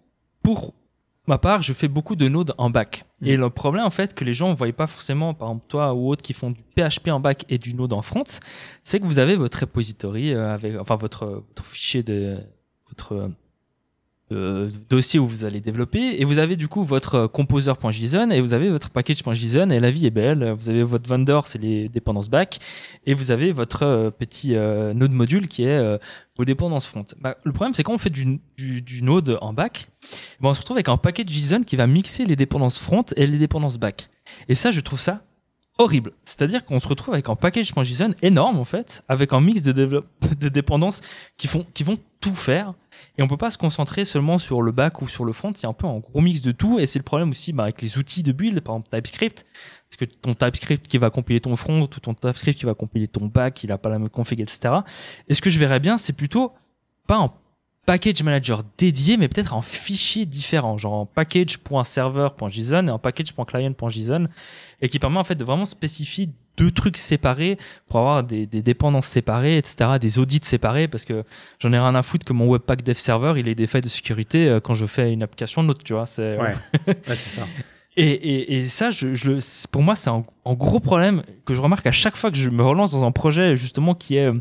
ma part, je fais beaucoup de nodes en back. Et le problème, en fait, que les gens ne voient pas forcément, par exemple toi ou autres qui font du PHP en back et du node en front, c'est que vous avez votre repository, votre fichier votre dossier où vous allez développer, et vous avez du coup votre composer.json et vous avez votre package.json, et la vie est belle. Vous avez votre vendor, c'est les dépendances back, et vous avez votre petit node module qui est vos dépendances front. Le problème, c'est quand on fait du node en back, on se retrouve avec un package JSON qui va mixer les dépendances front et les dépendances back. Et ça, je trouve ça horrible. C'est-à-dire qu'on se retrouve avec un package.json énorme, en fait, avec un mix de dépendances qui vont tout faire. Et on peut pas se concentrer seulement sur le back ou sur le front. C'est un peu un gros mix de tout. Et c'est le problème aussi avec les outils de build, par exemple TypeScript. Parce que ton TypeScript qui va compiler ton front ou ton TypeScript qui va compiler ton back, il a pas la même config, etc. Et ce que je verrais bien, c'est plutôt pas un package manager dédié, mais peut-être un fichier différent, genre un package.server.json et un package.client.json, et qui permet en fait de vraiment spécifier deux trucs séparés pour avoir des dépendances séparées, etc., des audits séparés, parce que j'en ai rien à foutre que mon Webpack Dev Server il ait des failles de sécurité quand je fais une application de l'autre, tu vois. Ouais, c'est ça. Et ça, pour moi, c'est un gros problème que je remarque à chaque fois que je me relance dans un projet justement qui est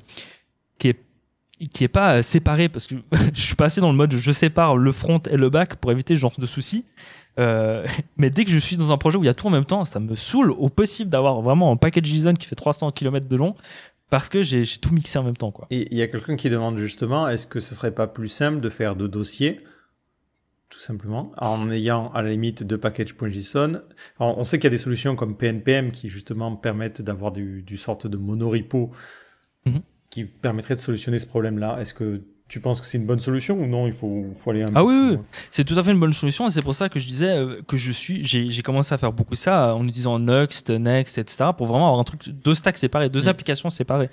pas séparé, parce que je suis passé dans le mode je sépare le front et le back pour éviter ce genre de soucis. Mais dès que je suis dans un projet où il y a tout en même temps, ça me saoule au possible d'avoir vraiment un package JSON qui fait 300 km de long, parce que j'ai tout mixé en même temps, quoi. Et il y a quelqu'un qui demande justement, est-ce que ce serait pas plus simple de faire deux dossiers, tout simplement, en ayant à la limite deux packages.json. Alors, on sait qu'il y a des solutions comme PNPM qui justement permettent d'avoir du sorte de monorepo qui permettrait de solutionner ce problème-là. Est-ce que tu penses que c'est une bonne solution ou non? Il faut aller un peu oui, plus oui, loin. c'est tout à fait une bonne solution, et c'est pour ça que je disais que j'ai commencé à faire beaucoup ça en utilisant Next, etc., pour vraiment avoir un truc, deux stacks séparés, deux applications séparées.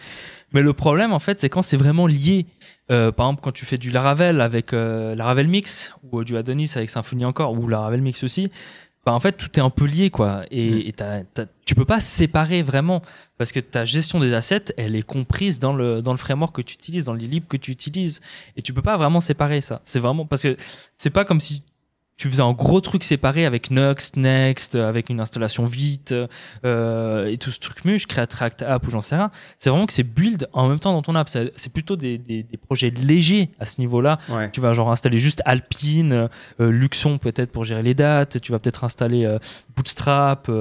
Mais le problème, en fait, c'est quand c'est vraiment lié. Par exemple, quand tu fais du Laravel avec Laravel Mix, ou du Adonis avec Symfony encore, ou Laravel Mix aussi, en fait, tout est un peu lié, quoi. Et tu peux pas séparer vraiment, parce que ta gestion des assets, elle est comprise dans le framework que tu utilises, dans les libs que tu utilises. Et tu peux pas vraiment séparer ça. C'est vraiment, parce que c'est pas comme si tu faisais un gros truc séparé avec Next, avec une installation vite, et tout ce truc muche, Create React App ou j'en sais rien. C'est vraiment que c'est build en même temps dans ton app. C'est plutôt des projets légers à ce niveau-là. Ouais. Tu vas genre installer juste Alpine, Luxon peut-être pour gérer les dates. Tu vas peut-être installer Bootstrap,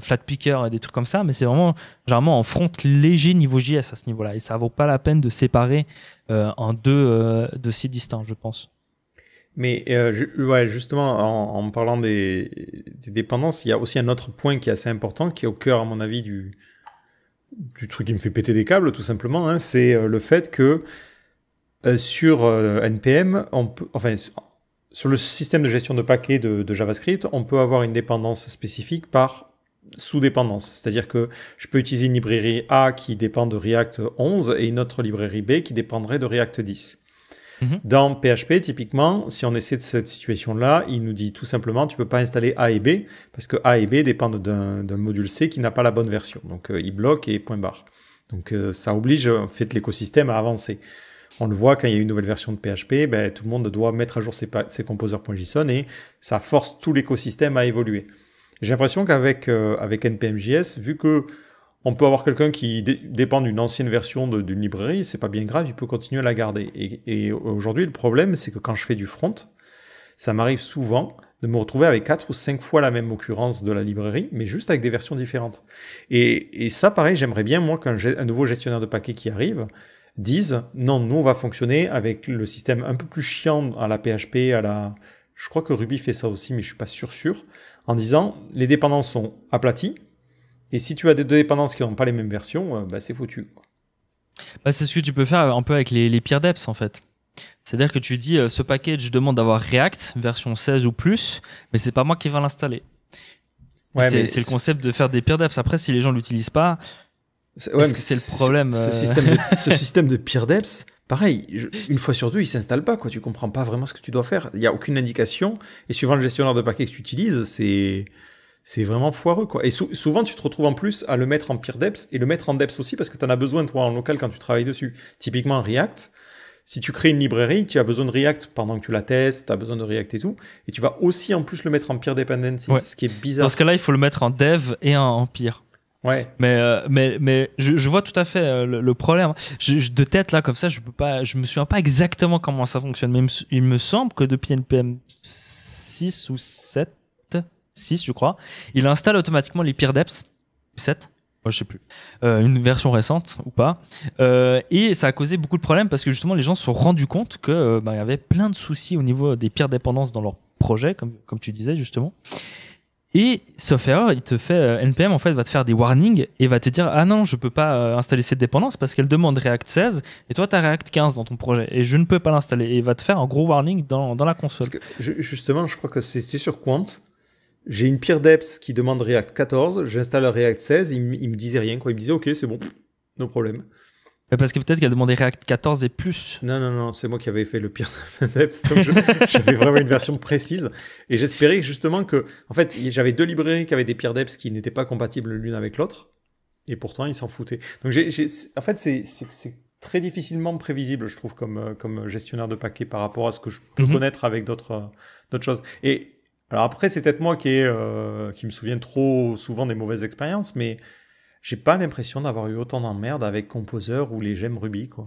Flatpicker et des trucs comme ça. Mais c'est vraiment généralement en front léger niveau JS à ce niveau-là. Et ça vaut pas la peine de séparer en deux dossiers distincts, je pense. Mais justement, en parlant des dépendances, il y a aussi un autre point qui est assez important, qui est au cœur, à mon avis, du truc qui me fait péter des câbles, tout simplement. Hein, c'est le fait que sur NPM, sur le système de gestion de paquets de JavaScript, on peut avoir une dépendance spécifique par sous-dépendance. C'est-à-dire que je peux utiliser une librairie A qui dépend de React 11 et une autre librairie B qui dépendrait de React 10. Dans PHP, typiquement, si on essaie de cette situation-là, il nous dit tout simplement, tu peux pas installer A et B, parce que A et B dépendent d'un module C qui n'a pas la bonne version. Donc, il bloque et point barre. Donc, ça oblige, en fait, l'écosystème à avancer. On le voit quand il y a une nouvelle version de PHP, tout le monde doit mettre à jour ses composers.json et ça force tout l'écosystème à évoluer. J'ai l'impression qu'avec NPM.js, vu que on peut avoir quelqu'un qui dépend d'une ancienne version d'une librairie, c'est pas bien grave, il peut continuer à la garder. Et aujourd'hui, le problème, c'est que quand je fais du front, ça m'arrive souvent de me retrouver avec 4 ou 5 fois la même occurrence de la librairie, mais juste avec des versions différentes. Et ça, pareil, j'aimerais bien, moi, qu'un nouveau gestionnaire de paquets qui arrive dise, non, nous, on va fonctionner avec le système un peu plus chiant à la PHP, je crois que Ruby fait ça aussi, mais je suis pas sûr, en disant, les dépendances sont aplaties, et si tu as des dépendances qui n'ont pas les mêmes versions, c'est foutu. C'est ce que tu peux faire un peu avec les peer deps en fait. C'est-à-dire que tu dis ce package demande d'avoir React version 16 ou plus, mais c'est pas moi qui vais l'installer. Ouais, c'est le concept de faire des peer deps. Après, si les gens l'utilisent pas, est-ce que c'est le problème ce système de peer deps, pareil, une fois sur deux, il s'installe pas, quoi. Tu comprends pas vraiment ce que tu dois faire. Il y a aucune indication. Et suivant le gestionnaire de paquets que tu utilises, c'est vraiment foireux, quoi. Et souvent, tu te retrouves en plus à le mettre en peer deps et le mettre en deps aussi parce que tu en as besoin, toi, en local quand tu travailles dessus. Typiquement, React, si tu crées une librairie, tu as besoin de React pendant que tu la testes, tu as besoin de React et tout. Et tu vas aussi en plus le mettre en peer dependencies, ce qui est bizarre. Dans ce cas-là, il faut le mettre en dev et en peer. Ouais. Mais je vois tout à fait le problème. De tête, là, comme ça, je me souviens pas exactement comment ça fonctionne. Mais il me semble que depuis NPM 6 ou 7, 6, je crois, il installe automatiquement les peer deps. 7? Je sais plus, une version récente ou pas, et ça a causé beaucoup de problèmes parce que justement les gens se sont rendus compte que il y avait plein de soucis au niveau des peer dépendances dans leur projet, comme tu disais justement. Et sauf erreur, il te fait NPM en fait va te faire des warnings et va te dire ah non je peux pas installer cette dépendance parce qu'elle demande React 16 et toi tu as React 15 dans ton projet et je ne peux pas l'installer, et il va te faire un gros warning dans la console. Parce que justement je crois que c'était sur Quant. J'ai une peer deps qui demande React 14, j'installe React 16, il me disait rien, quoi. Il me disait ok, c'est bon, no problème. Parce que peut-être qu'elle demandait React 14 et plus. Non, c'est moi qui avais fait le peer deps, donc j'avais vraiment une version précise. Et j'espérais justement que, en fait, j'avais 2 librairies qui avaient des peer deps qui n'étaient pas compatibles l'une avec l'autre, et pourtant ils s'en foutaient. Donc en fait, c'est très difficilement prévisible, je trouve, comme gestionnaire de paquets par rapport à ce que je peux connaître avec d'autres choses. Et alors après, c'est peut-être moi qui me souviens trop souvent des mauvaises expériences, mais j'ai pas l'impression d'avoir eu autant d'emmerdes avec Composer ou les gemmes Ruby, quoi.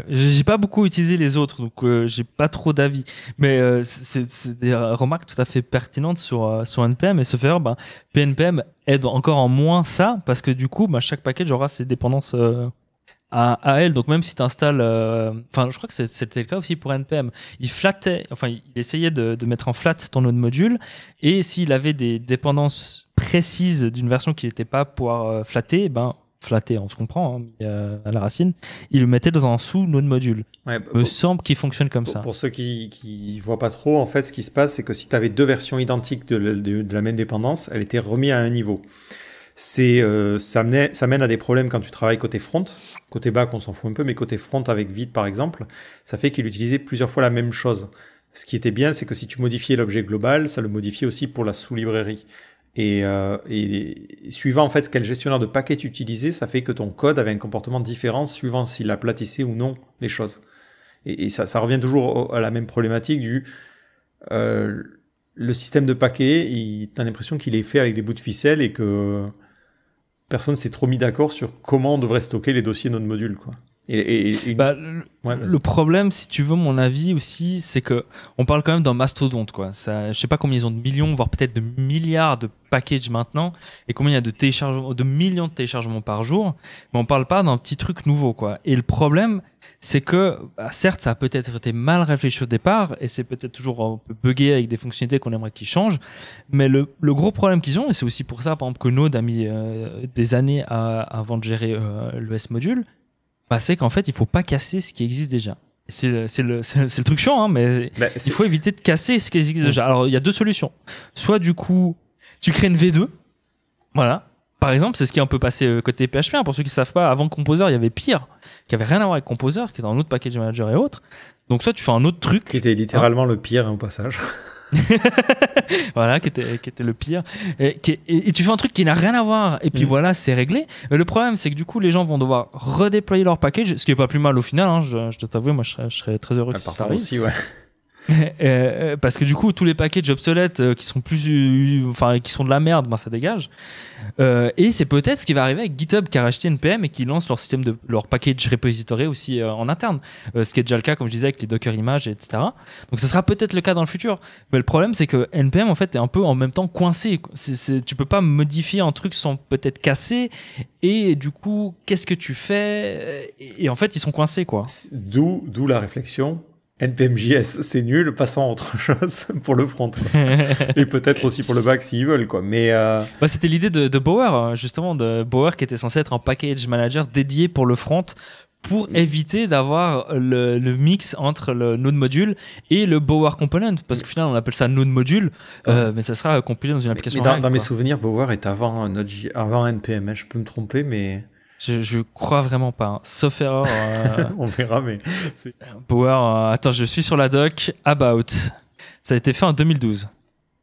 J'ai pas beaucoup utilisé les autres, donc j'ai pas trop d'avis. Mais c'est des remarques tout à fait pertinentes sur NPM, et se faire, PNPM aide encore en moins ça, parce que du coup, chaque package aura ses dépendances à elle. Donc même si tu installes, je crois que c'était le cas aussi pour NPM, il essayait de mettre en flat ton node module, et s'il avait des dépendances précises d'une version qui n'était pas pouvoir flatter, flatter, on se comprend, à la racine, il le mettait dans un sous-node module. Ouais, me semble qu'il fonctionne comme ça. Pour ceux qui voient pas trop, en fait, ce qui se passe, c'est que si tu avais 2 versions identiques de la même dépendance, elle était remise à un niveau. Ça mène à des problèmes quand tu travailles côté front. Côté back, on s'en fout un peu, mais côté front avec Vite, par exemple, ça fait qu'il utilisait plusieurs fois la même chose. Ce qui était bien, c'est que si tu modifiais l'objet global, ça le modifiait aussi pour la sous-librairie. Et suivant en fait quel gestionnaire de paquets tu utilisais, ça fait que ton code avait un comportement différent suivant s'il aplatissait ou non les choses. Et ça revient toujours à la même problématique le système de paquets, t'as l'impression qu'il est fait avec des bouts de ficelle et que personne s'est trop mis d'accord sur comment on devrait stocker les dossiers node module, quoi. Le problème, si tu veux mon avis aussi, c'est que on parle quand même d'un mastodonte, quoi. Ça, je sais pas combien ils ont de millions, voire peut-être de milliards de packages maintenant, et combien il y a de millions de téléchargements par jour, mais on parle pas d'un petit truc nouveau, quoi. Et le problème, c'est que, certes, ça a peut-être été mal réfléchi au départ, et c'est peut-être toujours un peu buggé avec des fonctionnalités qu'on aimerait qu'ils changent, mais le gros problème qu'ils ont, et c'est aussi pour ça, par exemple, que Node a mis des années avant de gérer l'ES module, c'est qu'en fait, il faut pas casser ce qui existe déjà. C'est le truc chiant, mais il faut éviter de casser ce qui existe déjà. Alors, il y a 2 solutions. Soit, du coup, tu crées une V2. Voilà. Par exemple, c'est ce qui est un peu passé côté PHP. Pour ceux qui ne savent pas, avant Composer, il y avait Pire, qui avait rien à voir avec Composer, qui était un autre package manager et autres. Donc, soit tu fais un autre truc. Qui était littéralement le pire, au passage. Voilà, qui était le pire, et tu fais un truc qui n'a rien à voir, et puis voilà, c'est réglé. Mais le problème, c'est que du coup les gens vont devoir redéployer leur package, ce qui est pas plus mal au final, je dois t'avouer, moi je serais très heureux que ça arrive aussi, ouais. Parce que du coup tous les packages obsolètes qui sont qui sont de la merde, ça dégage, et c'est peut-être ce qui va arriver avec GitHub qui a racheté NPM et qui lance leur système de leur package repository aussi en interne, ce qui est déjà le cas comme je disais avec les Docker images, etc. Donc ça sera peut-être le cas dans le futur, mais le problème c'est que NPM en fait est un peu en même temps coincé. Tu peux pas modifier un truc sans peut-être casser, et du coup qu'est-ce que tu fais, et en fait ils sont coincés, quoi. D'où la réflexion. NPM.js, c'est nul, passons à autre chose pour le front, quoi. Et peut-être aussi pour le back s'ils veulent, quoi. Mais c'était l'idée de Bower, justement, de Bower qui était censé être un package manager dédié pour le front, pour éviter d'avoir le mix entre le node module et le Bower component, parce qu'au final on appelle ça node module, mais ça sera compilé dans une application. Mais dans mes souvenirs, Bower est avant NPM, je peux me tromper, mais je crois vraiment pas, sauf erreur. On verra, mais Bower, attends, je suis sur la doc. About, ça a été fait en 2012.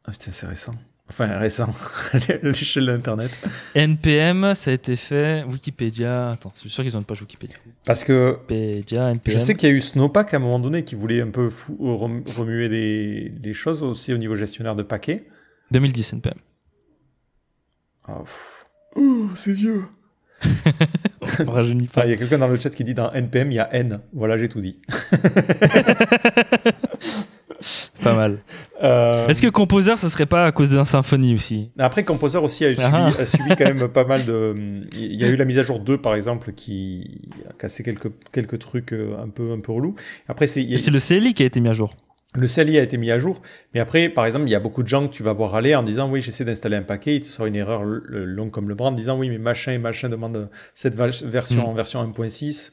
Ah putain, c'est récent. Enfin, récent, à l'échelle d'Internet. NPM, ça a été fait. Wikipédia. Attends, je suis sûr qu'ils ont une page Wikipédia. Parce que Wikipédia, NPM. je sais qu'il y a eu Snowpack à un moment donné qui voulait un peu remuer des choses aussi au niveau gestionnaire de paquets. 2010 NPM. Oh, c'est vieux. Rajeunit pas. Il y a quelqu'un dans le chat qui dit dans NPM, il y a N. Voilà, j'ai tout dit. Pas mal. Est-ce que Composer, ce serait pas à cause d'un Symfony aussi? Après, Composer aussi a subi quand même pas mal de... Il y a eu la mise à jour 2, par exemple, qui a cassé quelques trucs un peu relous. Après, c'est le CLI qui a été mis à jour. Le CLI a été mis à jour, mais après, par exemple, il y a beaucoup de gens que tu vas voir aller en disant oui, j'essaie d'installer un paquet, il te sort une erreur longue comme le bras en disant oui, mais machin demande cette version en version 1.6.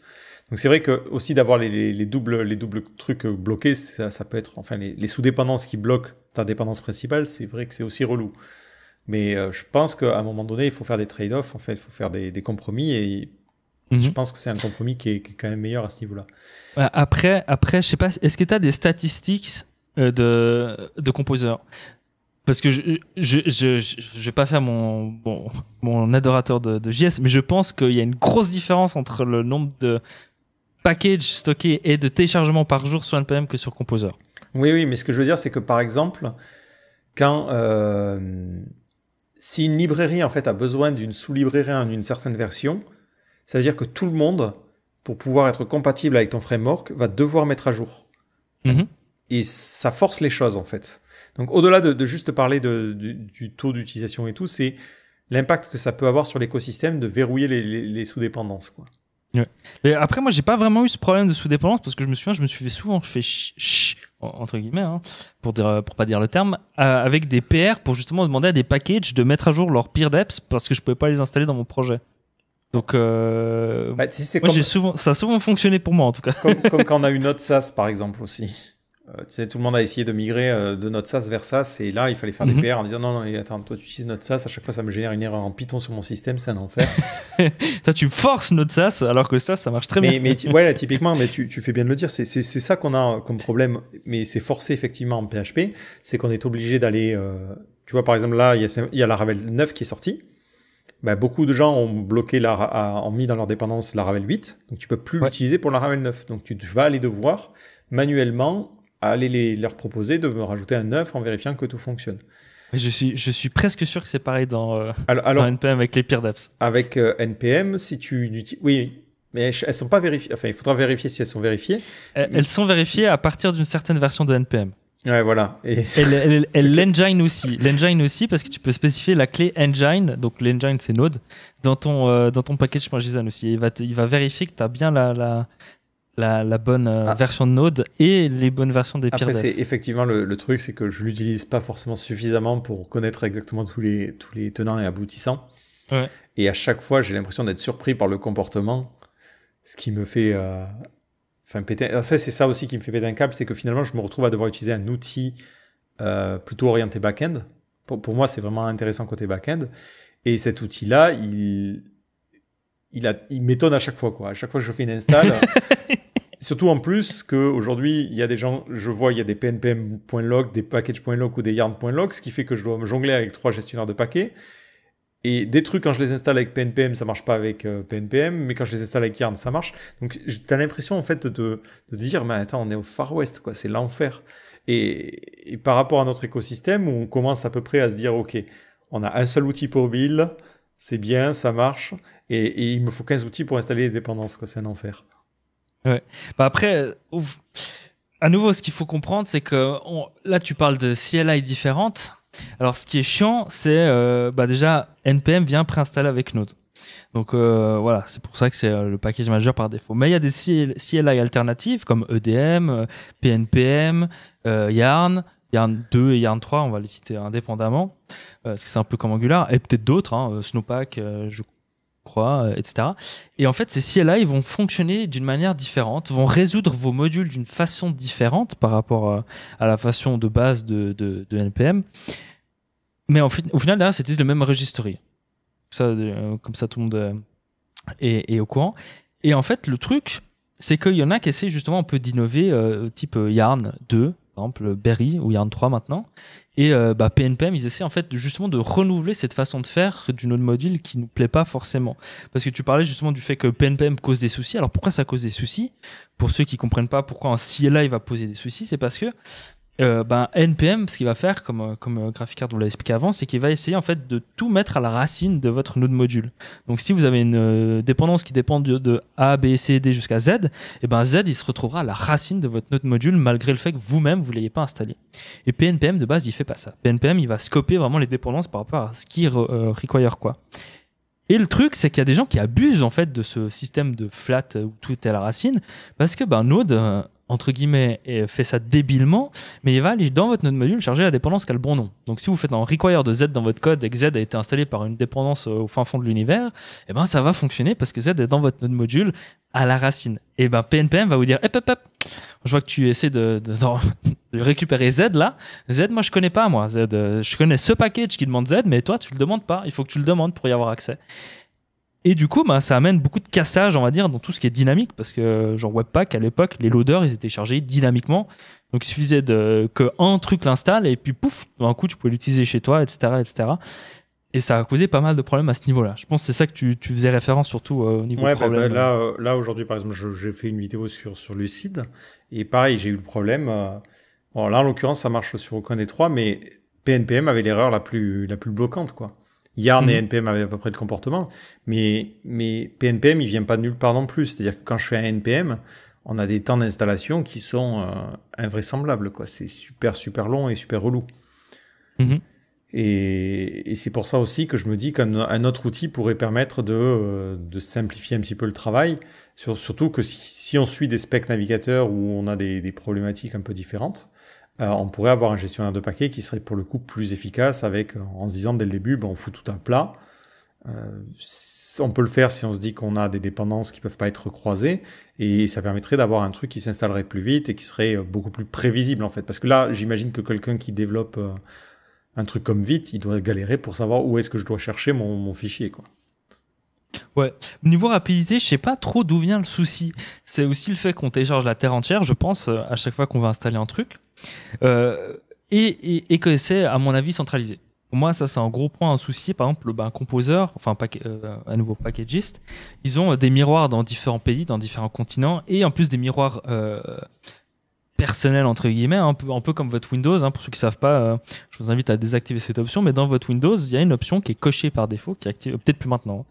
Donc c'est vrai que aussi d'avoir les doubles trucs bloqués, ça peut être, enfin les sous-dépendances qui bloquent ta dépendance principale, c'est vrai que c'est aussi relou. Mais je pense qu'à un moment donné, il faut faire des trade-offs, en fait, il faut faire des compromis et je pense que c'est un compromis qui est quand même meilleur à ce niveau-là. Après, je sais pas, est-ce que tu as des statistiques de Composer? Parce que je vais pas faire mon adorateur de JS, mais je pense qu'il y a une grosse différence entre le nombre de packages stockés et de téléchargements par jour sur NPM que sur Composer. Oui, mais ce que je veux dire, c'est que par exemple, quand si une librairie en fait a besoin d'une sous-librairie en une certaine version, ça veut dire que tout le monde, pour pouvoir être compatible avec ton framework, va devoir mettre à jour. Et ça force les choses, en fait. Donc, au-delà de juste parler du taux d'utilisation et tout, c'est l'impact que ça peut avoir sur l'écosystème de verrouiller les sous-dépendances, quoi. Ouais. Mais après, moi, j'ai pas vraiment eu ce problème de sous-dépendance parce que je me suis fait souvent, entre guillemets, hein, pour pas dire le terme, avec des PR pour justement demander à des packages de mettre à jour leurs peer deps parce que je pouvais pas les installer dans mon projet. Donc, ça a souvent fonctionné pour moi en tout cas. Comme quand on a eu NodeSAS par exemple aussi. Tu sais, tout le monde a essayé de migrer de NodeSAS vers SAS et là il fallait faire des PR en disant non, attends, toi tu utilises NodeSAS, à chaque fois ça me génère une erreur en Python sur mon système, c'est un enfer. Toi tu forces NodeSAS alors que ça marche très bien. Mais ouais, typiquement, mais tu fais bien de le dire, c'est ça qu'on a comme problème, mais c'est forcé effectivement en PHP, c'est qu'on est obligé d'aller, tu vois par exemple là il y a la Ravel 9 qui est sortie. Ben, beaucoup de gens ont bloqué ont mis dans leur dépendance la Ravel 8, donc tu peux plus l'utiliser pour la Ravel 9. Donc tu vas aller devoir manuellement aller leur proposer de me rajouter un 9 en vérifiant que tout fonctionne. Je suis presque sûr que c'est pareil dans NPM avec les peer deps. Avec NPM, si tu oui, mais elles sont pas vérifiées. Enfin, il faudra vérifier si elles sont vérifiées. Elles sont vérifiées à partir d'une certaine version de NPM. Ouais, voilà. Et l'engine aussi. L'engine aussi, parce que tu peux spécifier la clé engine, donc l'engine c'est Node, dans ton package.json aussi. Il va vérifier que tu as bien la bonne version de Node et les bonnes versions des peer devs. Après, c'est effectivement le truc, c'est que je l'utilise pas forcément suffisamment pour connaître exactement tous les tenants et aboutissants. Ouais. Et à chaque fois, j'ai l'impression d'être surpris par le comportement, ce qui me fait... péter. En fait, c'est ça aussi qui me fait péter un câble, c'est que finalement, je me retrouve à devoir utiliser un outil plutôt orienté back-end. Pour moi, c'est vraiment intéressant côté back-end. Et cet outil-là, il m'étonne à chaque fois, quoi. À chaque fois que je fais une install... Surtout en plus qu'aujourd'hui, il y a des gens, je vois, il y a des pnpm.log, des package.log ou des yarn.log, ce qui fait que je dois me jongler avec 3 gestionnaires de paquets. Et des trucs, quand je les installe avec PNPM, ça marche pas avec PNPM, mais quand je les installe avec Yarn, ça marche. Donc, t'as l'impression, en fait, de dire, mais attends, on est au Far West, quoi, c'est l'enfer. Et par rapport à notre écosystème, où on commence à peu près à se dire, OK, on a un seul outil pour build, c'est bien, ça marche, et il me faut 15 outils pour installer les dépendances, quoi, c'est un enfer. Ouais. Bah après, à nouveau, ce qu'il faut comprendre, c'est que là, tu parles de CLI différentes. Alors, ce qui est chiant, c'est déjà, NPM vient préinstallé avec Node. Donc voilà, c'est pour ça que c'est le package manager par défaut. Mais il y a des CLI alternatives comme EDM, PNPM, Yarn 2 et Yarn 3, on va les citer indépendamment, parce que c'est un peu comme Angular, et peut-être d'autres, Snowpack, je crois, etc. Et en fait, ces CLI vont fonctionner d'une manière différente, vont résoudre vos modules d'une façon différente par rapport à la façon de base de NPM. Mais au final, derrière, c'est le même registry. Comme ça, tout le monde est au courant. Et en fait, le truc, c'est qu'il y en a qui essaient justement un peu d'innover, type Yarn 2, par exemple Berry ou Yarn 3 maintenant. Et PNPM, ils essaient en fait justement de renouveler cette façon de faire du node module qui nous plaît pas forcément. Parce que tu parlais justement du fait que PNPM cause des soucis. Alors pourquoi ça cause des soucis? Pour ceux qui comprennent pas pourquoi un CLI va poser des soucis, c'est parce que NPM, ce qu'il va faire, comme GraphiCard vous l'a expliqué avant, c'est qu'il va essayer en fait de tout mettre à la racine de votre node module. Donc si vous avez une dépendance qui dépend de A, B, C, D jusqu'à Z, et Z il se retrouvera à la racine de votre node module malgré le fait que vous-même vous l'ayez pas installé. Et PNPM de base il fait pas ça. PNPM il va scoper vraiment les dépendances par rapport à ce qui require quoi. Et le truc, c'est qu'il y a des gens qui abusent en fait de ce système de flat où tout est à la racine, parce que Node, entre guillemets, fait ça débilement, mais il va aller dans votre node module charger la dépendance qui a le bon nom. Donc si vous faites un require de Z dans votre code et que Z a été installé par une dépendance au fin fond de l'univers, ça va fonctionner parce que Z est dans votre node module à la racine. Et PNPM va vous dire, hop, je vois que tu essaies de récupérer Z là. Z, moi je connais pas moi. Z, je connais ce package qui demande Z, mais toi tu le demandes pas. Il faut que tu le demandes pour y avoir accès. Et du coup, ça amène beaucoup de cassage, on va dire, dans tout ce qui est dynamique, parce que genre Webpack, à l'époque, les loaders, ils étaient chargés dynamiquement. Donc, il suffisait qu'un truc l'installe, et puis pouf, d'un coup, tu pouvais l'utiliser chez toi, etc., etc. Et ça a causé pas mal de problèmes à ce niveau-là. Je pense que c'est ça que tu faisais référence, surtout au niveau de problème. Là, aujourd'hui, par exemple, j'ai fait une vidéo sur Lucid, et pareil, j'ai eu le problème. Bon, là, en l'occurrence, ça marche sur aucun des trois, mais PNPM avait l'erreur la plus bloquante, quoi. Yarn et NPM avaient à peu près le comportement, mais PNPM, il vient pas de nulle part non plus. C'est-à-dire que quand je fais un NPM, on a des temps d'installation qui sont invraisemblables, quoi. C'est super, super long et super relou. Et c'est pour ça aussi que je me dis qu'un autre outil pourrait permettre de simplifier un petit peu le travail, surtout que si on suit des specs navigateurs où on a des problématiques un peu différentes, on pourrait avoir un gestionnaire de paquets qui serait pour le coup plus efficace en se disant dès le début, on fout tout à plat. On peut le faire si on se dit qu'on a des dépendances qui peuvent pas être croisées, et ça permettrait d'avoir un truc qui s'installerait plus vite et qui serait beaucoup plus prévisible en fait. Parce que là, j'imagine que quelqu'un qui développe un truc comme Vite, il doit galérer pour savoir où est-ce que je dois chercher mon fichier, quoi. Ouais, niveau rapidité, je sais pas trop d'où vient le souci. C'est aussi le fait qu'on télécharge la terre entière, je pense, à chaque fois qu'on va installer un truc, et que c'est, à mon avis, centralisé. Pour moi, ça, c'est un gros point, un souci. Par exemple, un Composer, enfin, un nouveau packagiste, ils ont des miroirs dans différents pays, dans différents continents, et en plus des miroirs personnel entre guillemets, un peu comme votre Windows, pour ceux qui savent pas, je vous invite à désactiver cette option, mais dans votre Windows il y a une option qui est cochée par défaut, qui est active peut-être plus maintenant,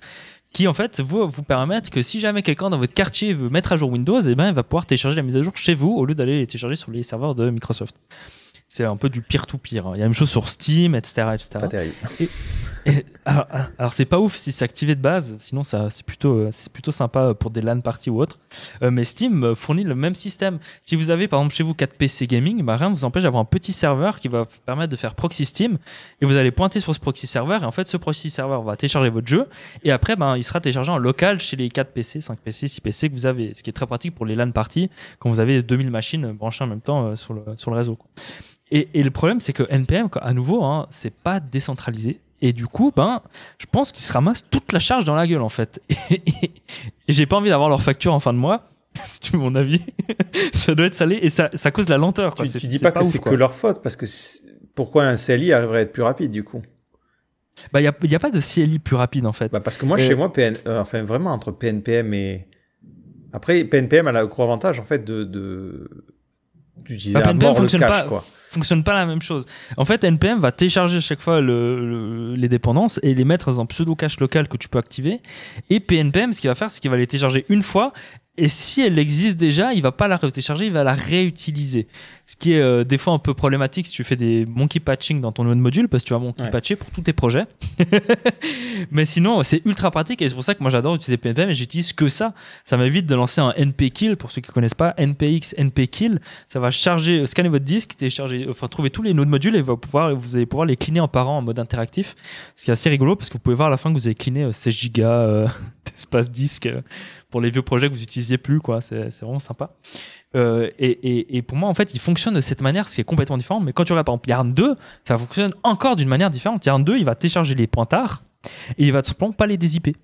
qui en fait vous permettre que si jamais quelqu'un dans votre quartier veut mettre à jour Windows, il va pouvoir télécharger la mise à jour chez vous au lieu d'aller les télécharger sur les serveurs de Microsoft. C'est un peu du peer-to-peer. Il y a la même chose sur Steam, etc. Pas terrible. Alors c'est pas ouf si c'est activé de base, sinon c'est plutôt sympa pour des LAN parties ou autres. Mais Steam fournit le même système. Si vous avez par exemple chez vous 4 PC gaming, rien ne vous empêche d'avoir un petit serveur qui va permettre de faire proxy Steam, et vous allez pointer sur ce proxy serveur, et en fait ce proxy serveur va télécharger votre jeu, et après il sera téléchargé en local chez les 4 PC, 5 PC, 6 PC que vous avez, ce qui est très pratique pour les LAN parties quand vous avez 2000 machines branchées en même temps sur le réseau, quoi. Et le problème, c'est que NPM, à nouveau, c'est pas décentralisé. Et du coup, je pense qu'ils se ramassent toute la charge dans la gueule, en fait. Et j'ai pas envie d'avoir leur facture en fin de mois. Si tu veux mon avis, ça doit être salé et ça cause la lenteur, quoi. Tu dis pas que c'est que leur faute, parce que pourquoi un CLI arriverait à être plus rapide, du coup? Y a pas de CLI plus rapide, en fait. Parce que moi, chez moi, vraiment, entre PNPM et... Après, PNPM a le gros avantage, en fait, d'utiliser à mort le cache, quoi. Fonctionne pas la même chose. En fait, NPM va télécharger à chaque fois les dépendances et les mettre dans un pseudo cache local que tu peux activer. Et PNPM, ce qu'il va faire, c'est qu'il va les télécharger une fois. Et si elle existe déjà, il va pas la télécharger, il va la réutiliser. Ce qui est des fois un peu problématique si tu fais des monkey patching dans ton node module, parce que tu vas monkey patcher pour tous tes projets. Mais sinon, c'est ultra pratique, et c'est pour ça que moi j'adore utiliser PNPM, et j'utilise que ça. Ça m'évite de lancer un npkill, pour ceux qui connaissent pas, npx, npkill. Ça va scanner votre disque, trouver tous les nodes modules, et vous allez pouvoir les cleaner en parent en mode interactif. Ce qui est assez rigolo, parce que vous pouvez voir à la fin que vous avez cleané 16 Go d'espace disque pour les vieux projets que vous n'utilisiez plus, quoi. C'est vraiment sympa. Et pour moi, en fait, il fonctionne de cette manière, ce qui est complètement différent. Mais quand tu regardes par exemple Yarn 2, ça fonctionne encore d'une manière différente. Yarn 2, il va télécharger les pointards et il va tout simplement pas les dézipper.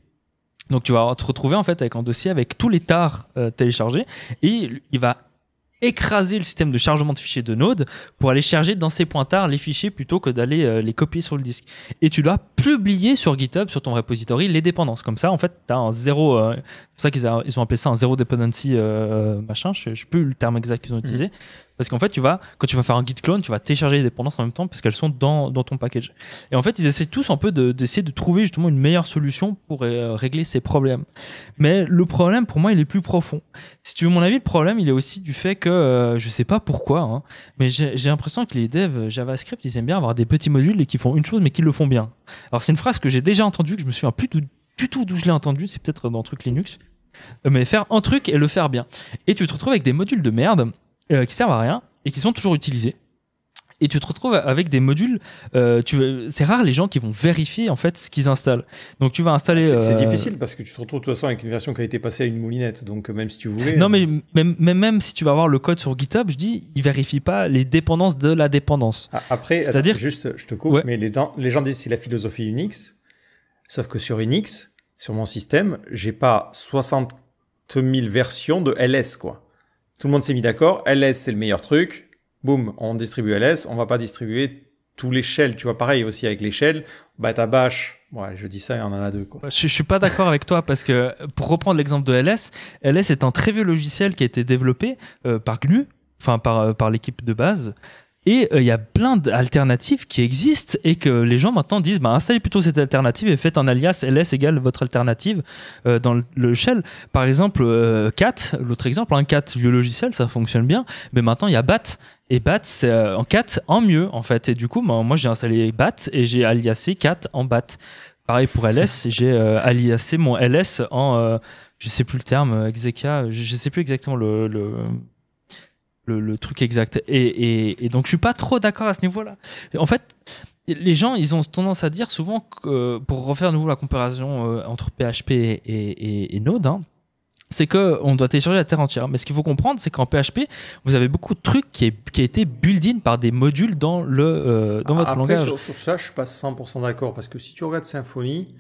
Donc tu vas te retrouver en fait avec un dossier avec tous les tars téléchargés, et il va écraser le système de chargement de fichiers de Node pour aller charger dans ses pointards les fichiers plutôt que d'aller les copier sur le disque. Et tu dois publier sur GitHub, sur ton repository, les dépendances. Comme ça, en fait, tu as un zéro. C'est pour ça qu'ils ont appelé ça un zéro dependency machin. Je ne sais plus le terme exact qu'ils ont utilisé. Parce qu'en fait, quand tu vas faire un git clone, tu vas télécharger les dépendances en même temps parce qu'elles sont dans ton package. Et en fait, ils essaient tous un peu d'essayer de trouver justement une meilleure solution pour régler ces problèmes. Mais le problème, pour moi, il est plus profond. Si tu veux mon avis, le problème, il est aussi du fait que, je sais pas pourquoi, hein, mais j'ai l'impression que les devs JavaScript, ils aiment bien avoir des petits modules et qui font une chose, mais qui le font bien. Alors, c'est une phrase que j'ai déjà entendue, que je me souviens plus du tout d'où je l'ai entendue, c'est peut-être dans un truc Linux. Mais faire un truc et le faire bien. Et tu te retrouves avec des modules de merde qui servent à rien et qui sont toujours utilisés. Et tu te retrouves avec des modules. C'est rare les gens qui vont vérifier en fait ce qu'ils installent. Donc tu vas installer. C'est difficile parce que tu te retrouves de toute façon avec une version qui a été passée à une moulinette. Donc même si tu voulais. Non, mais même si tu vas voir le code sur GitHub, je dis, il vérifie pas les dépendances de la dépendance. Après, c'est-à-dire juste, je te coupe, mais les gens disent c'est la philosophie Unix. Sauf que sur Unix, sur mon système, j'ai pas 60 000 versions de LS quoi. Tout le monde s'est mis d'accord, LS c'est le meilleur truc, boum, on distribue LS, on va pas distribuer tous les shells, tu vois, pareil aussi avec les shells, ta bash, ouais, je dis ça, il y en a deux, quoi. Je suis pas d'accord avec toi parce que, pour reprendre l'exemple de LS est un très vieux logiciel qui a été développé par GNU, enfin par l'équipe de base. Et il y a plein d'alternatives qui existent et que les gens maintenant disent installez plutôt cette alternative et faites un alias ls égale votre alternative dans le shell. Par exemple, cat, l'autre exemple, cat, vieux logiciel, ça fonctionne bien, mais maintenant il y a bat. Et bat, c'est en cat en mieux en fait. Et du coup, moi j'ai installé bat et j'ai aliasé cat en bat. Pareil pour ls, j'ai aliasé mon ls en, je sais plus le terme, execa, je sais plus exactement le truc exact. Et donc, je suis pas trop d'accord à ce niveau-là. En fait, les gens, ils ont tendance à dire souvent que, pour refaire à nouveau la comparaison entre PHP et Node, c'est qu'on doit télécharger la terre entière. Mais ce qu'il faut comprendre, c'est qu'en PHP, vous avez beaucoup de trucs qui a été built-in par des modules dans votre langage. Sur ça, je suis pas 100% d'accord. Parce que si tu regardes Symfony,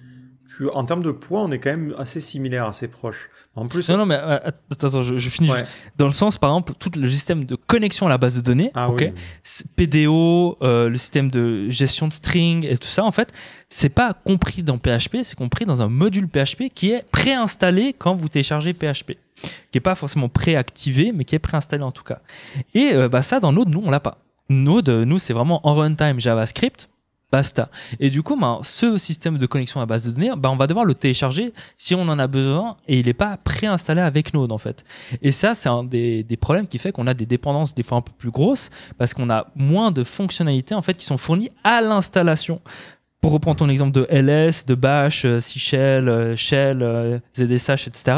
en termes de poids, on est quand même assez similaires, assez proches. En plus, non, mais attends, je finis juste. Dans le sens, par exemple, tout le système de connexion à la base de données, oui. PDO, le système de gestion de string et tout ça, en fait, c'est pas compris dans PHP, c'est compris dans un module PHP qui est préinstallé quand vous téléchargez PHP, qui est pas forcément préactivé, mais qui est préinstallé en tout cas. Et ça, dans Node, nous, on l'a pas. Node, nous, c'est vraiment en runtime JavaScript. Basta. Et du coup, ce système de connexion à base de données, on va devoir le télécharger si on en a besoin et il n'est pas préinstallé avec Node en fait. Et ça, c'est un des problèmes qui fait qu'on a des dépendances des fois un peu plus grosses parce qu'on a moins de fonctionnalités en fait qui sont fournies à l'installation. Pour reprendre ton exemple de LS, de Bash, C Shell, Shell, ZSH, etc.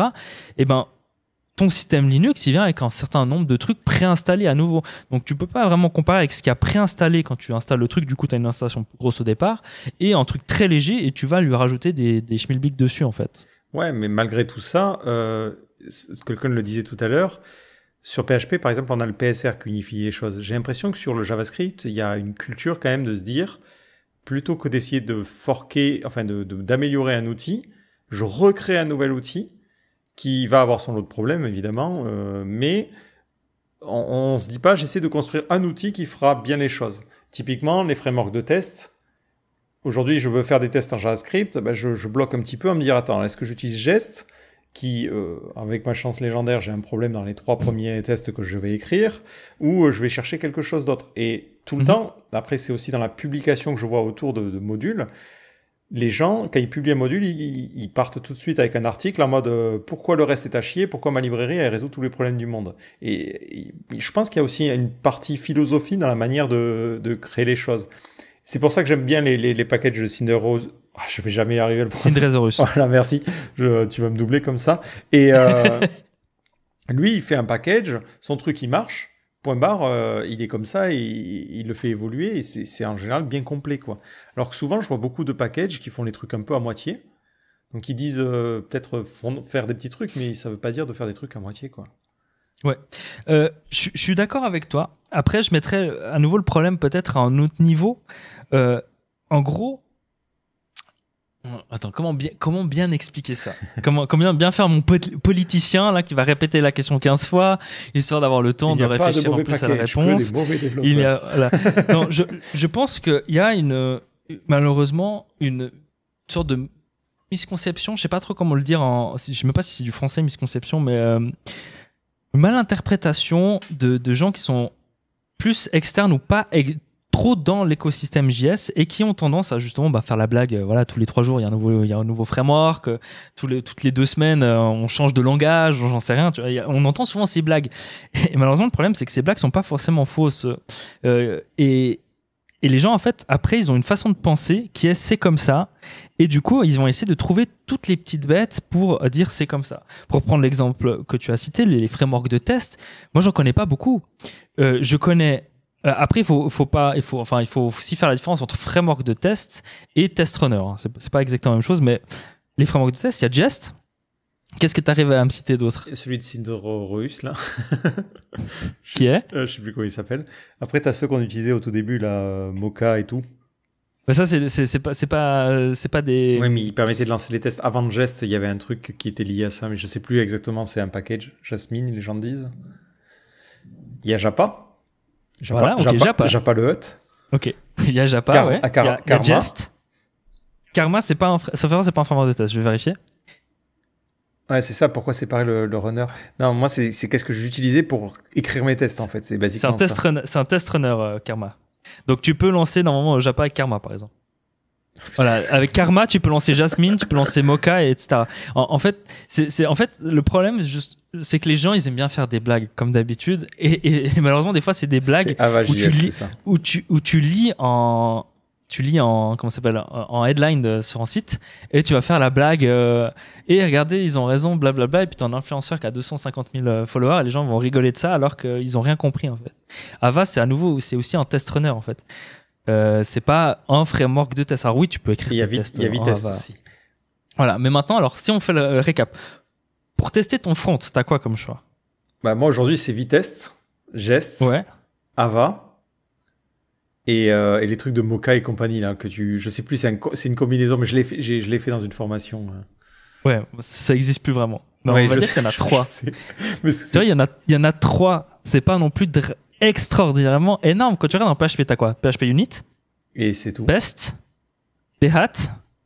Ton système Linux, il vient avec un certain nombre de trucs préinstallés à nouveau. Donc, tu peux pas vraiment comparer avec ce qu'il y a préinstallé quand tu installes le truc. Du coup, tu as une installation plus grosse au départ et un truc très léger et tu vas lui rajouter des schmilblick dessus, en fait. Ouais, mais malgré tout ça, quelqu'un le disait tout à l'heure, sur PHP, par exemple, on a le PSR qui unifie les choses. J'ai l'impression que sur le JavaScript, il y a une culture quand même de se dire, plutôt que d'essayer de forquer, enfin d'améliorer un outil, je recrée un nouvel outil qui va avoir son lot de problèmes, évidemment, mais on se dit pas, j'essaie de construire un outil qui fera bien les choses. Typiquement, les frameworks de test. Aujourd'hui, je veux faire des tests en JavaScript, je bloque un petit peu à me dire, attends, est-ce que j'utilise Jest, qui, avec ma chance légendaire, j'ai un problème dans les 3 premiers tests que je vais écrire, ou je vais chercher quelque chose d'autre. Et tout le temps, après, c'est aussi dans la publication que je vois autour de modules, les gens, quand ils publient un module, ils partent tout de suite avec un article en mode pourquoi le reste est à chier, pourquoi ma librairie elle résout tous les problèmes du monde. Et je pense qu'il y a aussi une partie philosophie dans la manière de créer les choses. C'est pour ça que j'aime bien les packages de Cinderose. Je vais jamais y arriver à le prendre. Cinderesaurus. Voilà, merci. Tu vas me doubler comme ça. Et lui, il fait un package, son truc il marche. Point barre, il est comme ça et il le fait évoluer et c'est en général bien complet quoi. Alors que souvent je vois beaucoup de packages qui font les trucs un peu à moitié. Donc ils disent peut-être faire des petits trucs mais ça veut pas dire de faire des trucs à moitié quoi. Ouais, je suis d'accord avec toi. Après je mettrais à nouveau le problème peut-être à un autre niveau. En gros, Attends, comment bien expliquer ça? Comment bien faire mon politicien là qui va répéter la question 15 fois histoire d'avoir le temps de réfléchir en plus à la réponse. Il y a, voilà. Non, je pense qu'il y a malheureusement une sorte de misconception, je sais pas trop comment le dire je sais même pas si c'est du français misconception, mais malinterprétation de gens qui sont plus externes ou pas trop dans l'écosystème JS et qui ont tendance à justement faire la blague. Voilà, tous les 3 jours, il y a un nouveau framework. Toutes les 2 semaines, on change de langage, j'en sais rien. Tu vois, on entend souvent ces blagues. Et malheureusement, le problème, c'est que ces blagues sont pas forcément fausses. Et les gens, en fait, après, ils ont une façon de penser qui est c'est comme ça. Et du coup, ils vont essayer de trouver toutes les petites bêtes pour dire c'est comme ça. Pour prendre l'exemple que tu as cité, les frameworks de test, moi, j'en connais pas beaucoup. Je connais. Après, il faut aussi faire la différence entre framework de test et test runner. Hein. C'est pas exactement la même chose, mais les frameworks de test, il y a Jest. Qu'est-ce que tu arrives à me citer d'autre? Celui de Cinderorus, là. Qui est je sais plus comment il s'appelle. Après, tu as ceux qu'on utilisait au tout début, là, Mocha et tout. Mais ça, c'est pas des... Oui, mais il permettait de lancer les tests. Avant Jest, il y avait un truc qui était lié à ça, mais je sais plus exactement, c'est un package. Jasmine, les gens disent. Il y a Japa. Japa le hut. Ok, il y a Japa, ouais. Il y a Jest. Karma, c'est pas un framework de test, je vais vérifier. Ouais, c'est ça. Pourquoi séparer le runner? Non, moi, c'est qu'est-ce que j'utilisais pour écrire mes tests, en fait. C'est basiquement ça. C'est un test runner, Karma. Donc, tu peux lancer normalement Japa avec Karma, par exemple. Voilà, avec Karma, tu peux lancer Jasmine, tu peux lancer Mocha, etc. En fait, le problème, c'est que les gens, ils aiment bien faire des blagues, comme d'habitude. Et malheureusement, des fois, c'est des blagues où tu lis en comment ça s'appelle, en headline sur un site, et tu vas faire la blague et regardez, ils ont raison, blablabla, et puis t'as un influenceur qui a 250 000 followers et les gens vont rigoler de ça alors qu'ils ont rien compris, en fait. Ava, c'est aussi un test runner, en fait. C'est pas un framework de test. Alors oui, tu peux écrire tes tests. Il y a Vitest aussi. Voilà, mais maintenant, alors si on fait le récap, pour tester ton front, t'as quoi comme choix? Moi aujourd'hui, c'est Vitest, Jest, Ava. Et les trucs de Mocha et compagnie, là, je sais plus, c'est une combinaison, mais je l'ai fait dans une formation. Ouais, ça existe plus vraiment. Non, on va dire qu'il y en a 3. Tu vois, il y en a 3. C'est pas non plus extraordinairement énorme. Quand tu regardes en PHP, t'as quoi? PHP Unit. Et c'est tout. Best. Behat.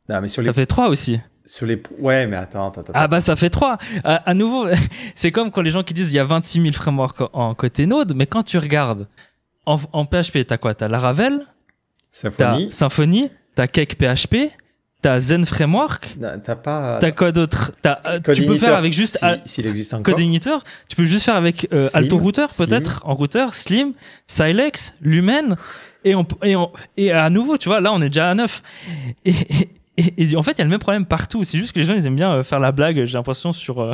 Non, mais ça fait 3 aussi. Ouais, mais attends. Ah ça fait 3. À nouveau, c'est comme quand les gens qui disent il y a 26 000 frameworks en côté Node, mais quand tu regardes en PHP, t'as quoi? T'as Laravel, Symfony, t'as Cake PHP, t'as Zen Framework. T'as quoi d'autre? Tu peux faire avec juste s'il existe encore. Codeigniter. Tu peux juste faire avec Alto Router peut-être en routeur, Slim, Silex, Lumen, et à nouveau, tu vois, là on est déjà à 9. Et en fait, il y a le même problème partout. C'est juste que les gens ils aiment bien faire la blague. J'ai l'impression sur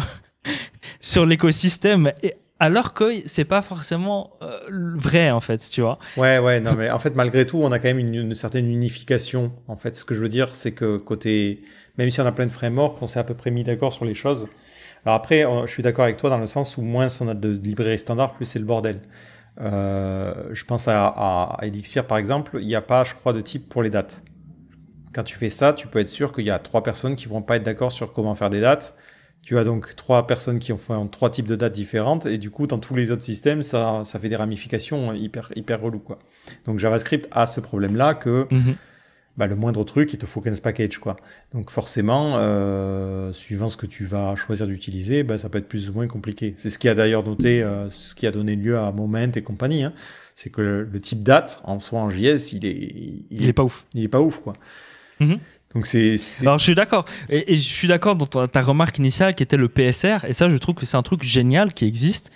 l'écosystème. Alors que c'est pas forcément vrai, en fait, tu vois. Ouais, non, mais en fait, malgré tout, on a quand même une certaine unification. En fait, ce que je veux dire, c'est que même si on a plein de frameworks, on s'est à peu près mis d'accord sur les choses. Alors après, je suis d'accord avec toi dans le sens où moins on a de librairies standards, plus c'est le bordel. Je pense à Elixir, par exemple, il n'y a pas, je crois, de type pour les dates. Quand tu fais ça, tu peux être sûr qu'il y a 3 personnes qui vont pas être d'accord sur comment faire des dates. Tu as donc 3 personnes qui ont 3 types de dates différentes, et du coup, dans tous les autres systèmes, ça fait des ramifications hyper relou, quoi. Donc JavaScript a ce problème-là que le moindre truc, il te faut 15 packages, quoi. Donc forcément, suivant ce que tu vas choisir d'utiliser, ça peut être plus ou moins compliqué. C'est ce qui a d'ailleurs ce qui a donné lieu à Moment et compagnie. Hein. C'est que le type date, en soi, en JS, il est pas ouf. Il est pas ouf, quoi. Donc Alors je suis d'accord, et je suis d'accord dans ta remarque initiale qui était le PSR, et ça je trouve que c'est un truc génial qui existe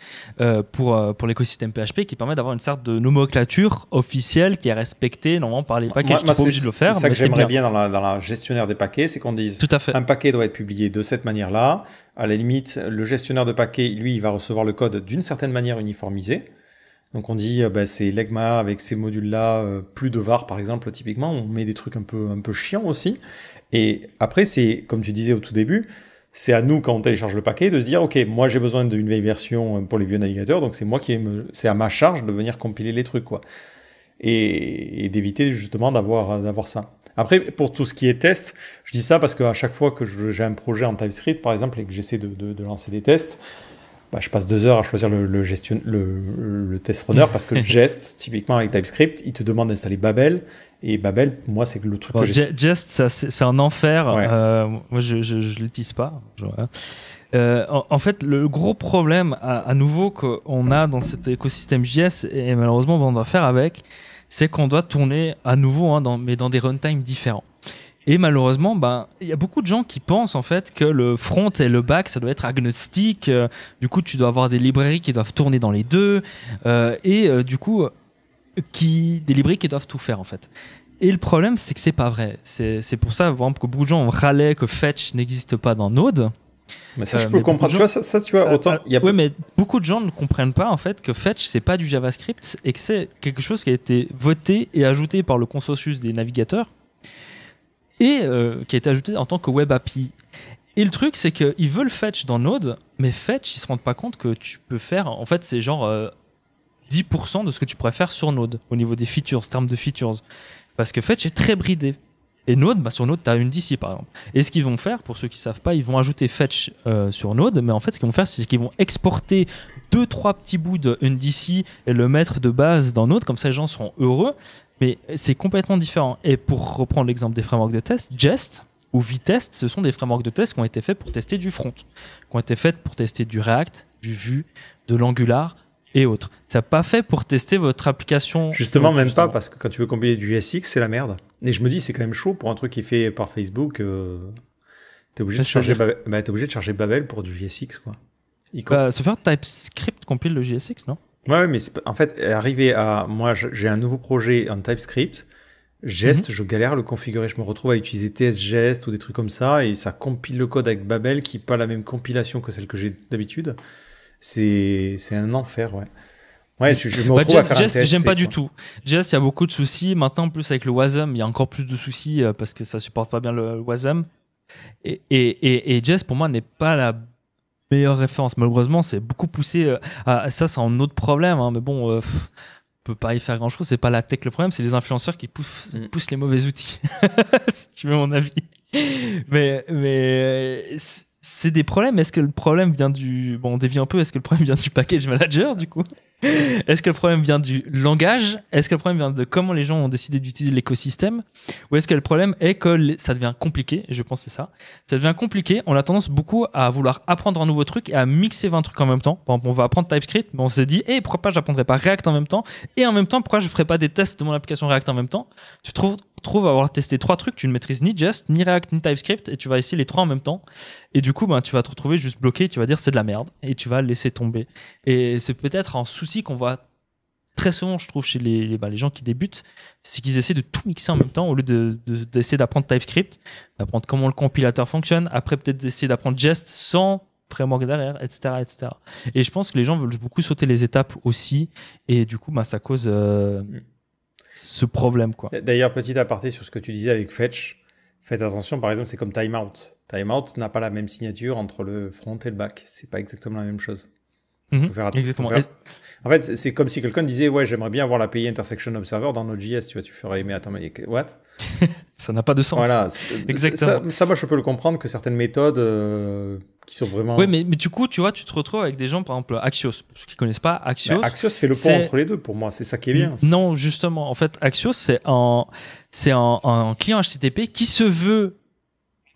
pour l'écosystème PHP, qui permet d'avoir une sorte de nomenclature officielle qui est respectée normalement par les packages. Tu n'es pas obligé de le faire, c'est ça que j'aimerais bien dans la gestionnaire des paquets, c'est qu'on dise un paquet doit être publié de cette manière-là. À la limite, le gestionnaire de paquets, lui, il va recevoir le code d'une certaine manière uniformisée. Donc on dit c'est Legma avec ces modules-là, plus de var par exemple, typiquement, on met des trucs un peu chiants aussi. Et après, c'est, comme tu disais au tout début, c'est à nous, quand on télécharge le paquet, de se dire, ok, moi j'ai besoin d'une vieille version pour les vieux navigateurs, donc c'est à ma charge de venir compiler les trucs, quoi. Et d'éviter justement d'avoir ça. Après, pour tout ce qui est test, je dis ça parce qu'à chaque fois que j'ai un projet en TypeScript, par exemple, et que j'essaie de lancer des tests, bah, je passe 2 heures à choisir le test runner parce que Jest, typiquement avec TypeScript, il te demande d'installer Babel. Et Babel, moi, c'est le truc que j'ai. Jest, c'est un enfer. Ouais. Moi, je l'utilise pas. En fait, le gros problème à nouveau qu'on a dans cet écosystème JS, et malheureusement, on va faire avec, c'est qu'on doit tourner à nouveau, mais dans des runtimes différents. Et malheureusement, il y a beaucoup de gens qui pensent en fait que le front et le back, ça doit être agnostique. Du coup, tu dois avoir des librairies qui doivent tourner dans les deux. Du coup, des librairies qui doivent tout faire en fait. Et le problème, c'est que c'est pas vrai. C'est pour ça, par exemple, que beaucoup de gens râlaient que Fetch n'existe pas dans Node. Mais ça, je peux comprendre. Tu vois, ça, tu vois, autant. Oui, mais beaucoup de gens ne comprennent pas en fait que Fetch, c'est pas du JavaScript et que c'est quelque chose qui a été voté et ajouté par le consensus des navigateurs et qui a été ajouté en tant que Web API. Et le truc, c'est qu'ils veulent Fetch dans Node, mais Fetch, ils se rendent pas compte que tu peux faire. En fait, c'est genre 10% de ce que tu pourrais faire sur Node au niveau des features, termes de features. Parce que Fetch est très bridé. Et Node, sur Node, tu as une DC par exemple. Et ce qu'ils vont faire, pour ceux qui ne savent pas, ils vont ajouter Fetch sur Node, mais en fait, ce qu'ils vont faire, c'est qu'ils vont exporter 2-3 petits bouts de NDC et le mettre de base dans Node, comme ça les gens seront heureux. Mais c'est complètement différent. Et pour reprendre l'exemple des frameworks de test, Jest ou Vitest, ce sont des frameworks de test qui ont été faits pour tester du front, qui ont été faits pour tester du React, du Vue, de l'Angular et autres. Ça pas fait pour tester votre application. Justement, même pas, parce que quand tu veux compiler du JSX, c'est la merde. Et je me dis, c'est quand même chaud pour un truc qui est fait par Facebook. T'es obligé, t'es obligé de charger Babel pour du JSX, quoi. Se faire TypeScript compile le JSX, non? Ouais, mais en fait, arrivé à... Moi, j'ai un nouveau projet en TypeScript. Jest, je galère à le configurer. Je me retrouve à utiliser TS-Jest ou des trucs comme ça, et ça compile le code avec Babel, qui n'est pas la même compilation que celle que j'ai d'habitude. C'est un enfer, ouais. Ouais, je me retrouve à faire un TSC, j'aime pas du tout. Jest, il y a beaucoup de soucis. Maintenant, en plus, avec le Wasm, il y a encore plus de soucis parce que ça supporte pas bien le Wasm. Et Jest, pour moi, n'est pas la meilleure référence. Malheureusement, c'est beaucoup poussé. Ça, c'est un autre problème. Hein, mais bon, on peut pas y faire grand-chose. C'est pas la tech le problème, c'est les influenceurs qui poussent les mauvais outils. Si tu veux mon avis. Mais c'est des problèmes. Est-ce que le problème vient du... Bon, on dévie un peu. Est-ce que le problème vient du package manager, du coup? Est-ce que le problème vient du langage? Est-ce que le problème vient de comment les gens ont décidé d'utiliser l'écosystème? Ou est-ce que le problème est que ça devient compliqué? Et je pense que c'est ça. Ça devient compliqué. On a tendance beaucoup à vouloir apprendre un nouveau truc et à mixer 20 trucs en même temps. Par exemple, on va apprendre TypeScript, mais on s'est dit, pourquoi pas j'apprendrais pas React en même temps? Et en même temps, pourquoi je ferais pas des tests de mon application React en même temps? Tu trouves avoir testé 3 trucs, tu ne maîtrises ni Jest, ni React, ni TypeScript, et tu vas essayer les 3 en même temps. Et du coup, tu vas te retrouver juste bloqué, tu vas dire c'est de la merde, et tu vas laisser tomber. Et c'est peut-être un souci qu'on voit très souvent, je trouve, chez les gens qui débutent, c'est qu'ils essaient de tout mixer en même temps, au lieu d'essayer d'apprendre TypeScript, d'apprendre comment le compilateur fonctionne, après peut-être d'essayer d'apprendre Jest sans framework derrière, etc., etc. Et je pense que les gens veulent beaucoup sauter les étapes aussi, et du coup, ça cause... ce problème, quoi. D'ailleurs, petit aparté sur ce que tu disais avec Fetch, faites attention, par exemple, c'est comme Timeout. Timeout n'a pas la même signature entre le front et le back. C'est pas exactement la même chose. Exactement. En fait, c'est comme si quelqu'un disait, ouais, j'aimerais bien avoir l'API Intersection Observer dans Node.js, tu vois, tu ferais, mais attends, mais what? Ça n'a pas de sens. Voilà. Exactement. Ça, moi, je peux le comprendre que certaines méthodes qui sont vraiment... Oui, mais du coup, tu vois, tu te retrouves avec des gens, par exemple, Axios. Pour ceux qui ne connaissent pas, Axios... Mais Axios fait le pont entre les deux, pour moi. C'est ça qui est bien. Non, justement. En fait, Axios, c'est un client HTTP qui se veut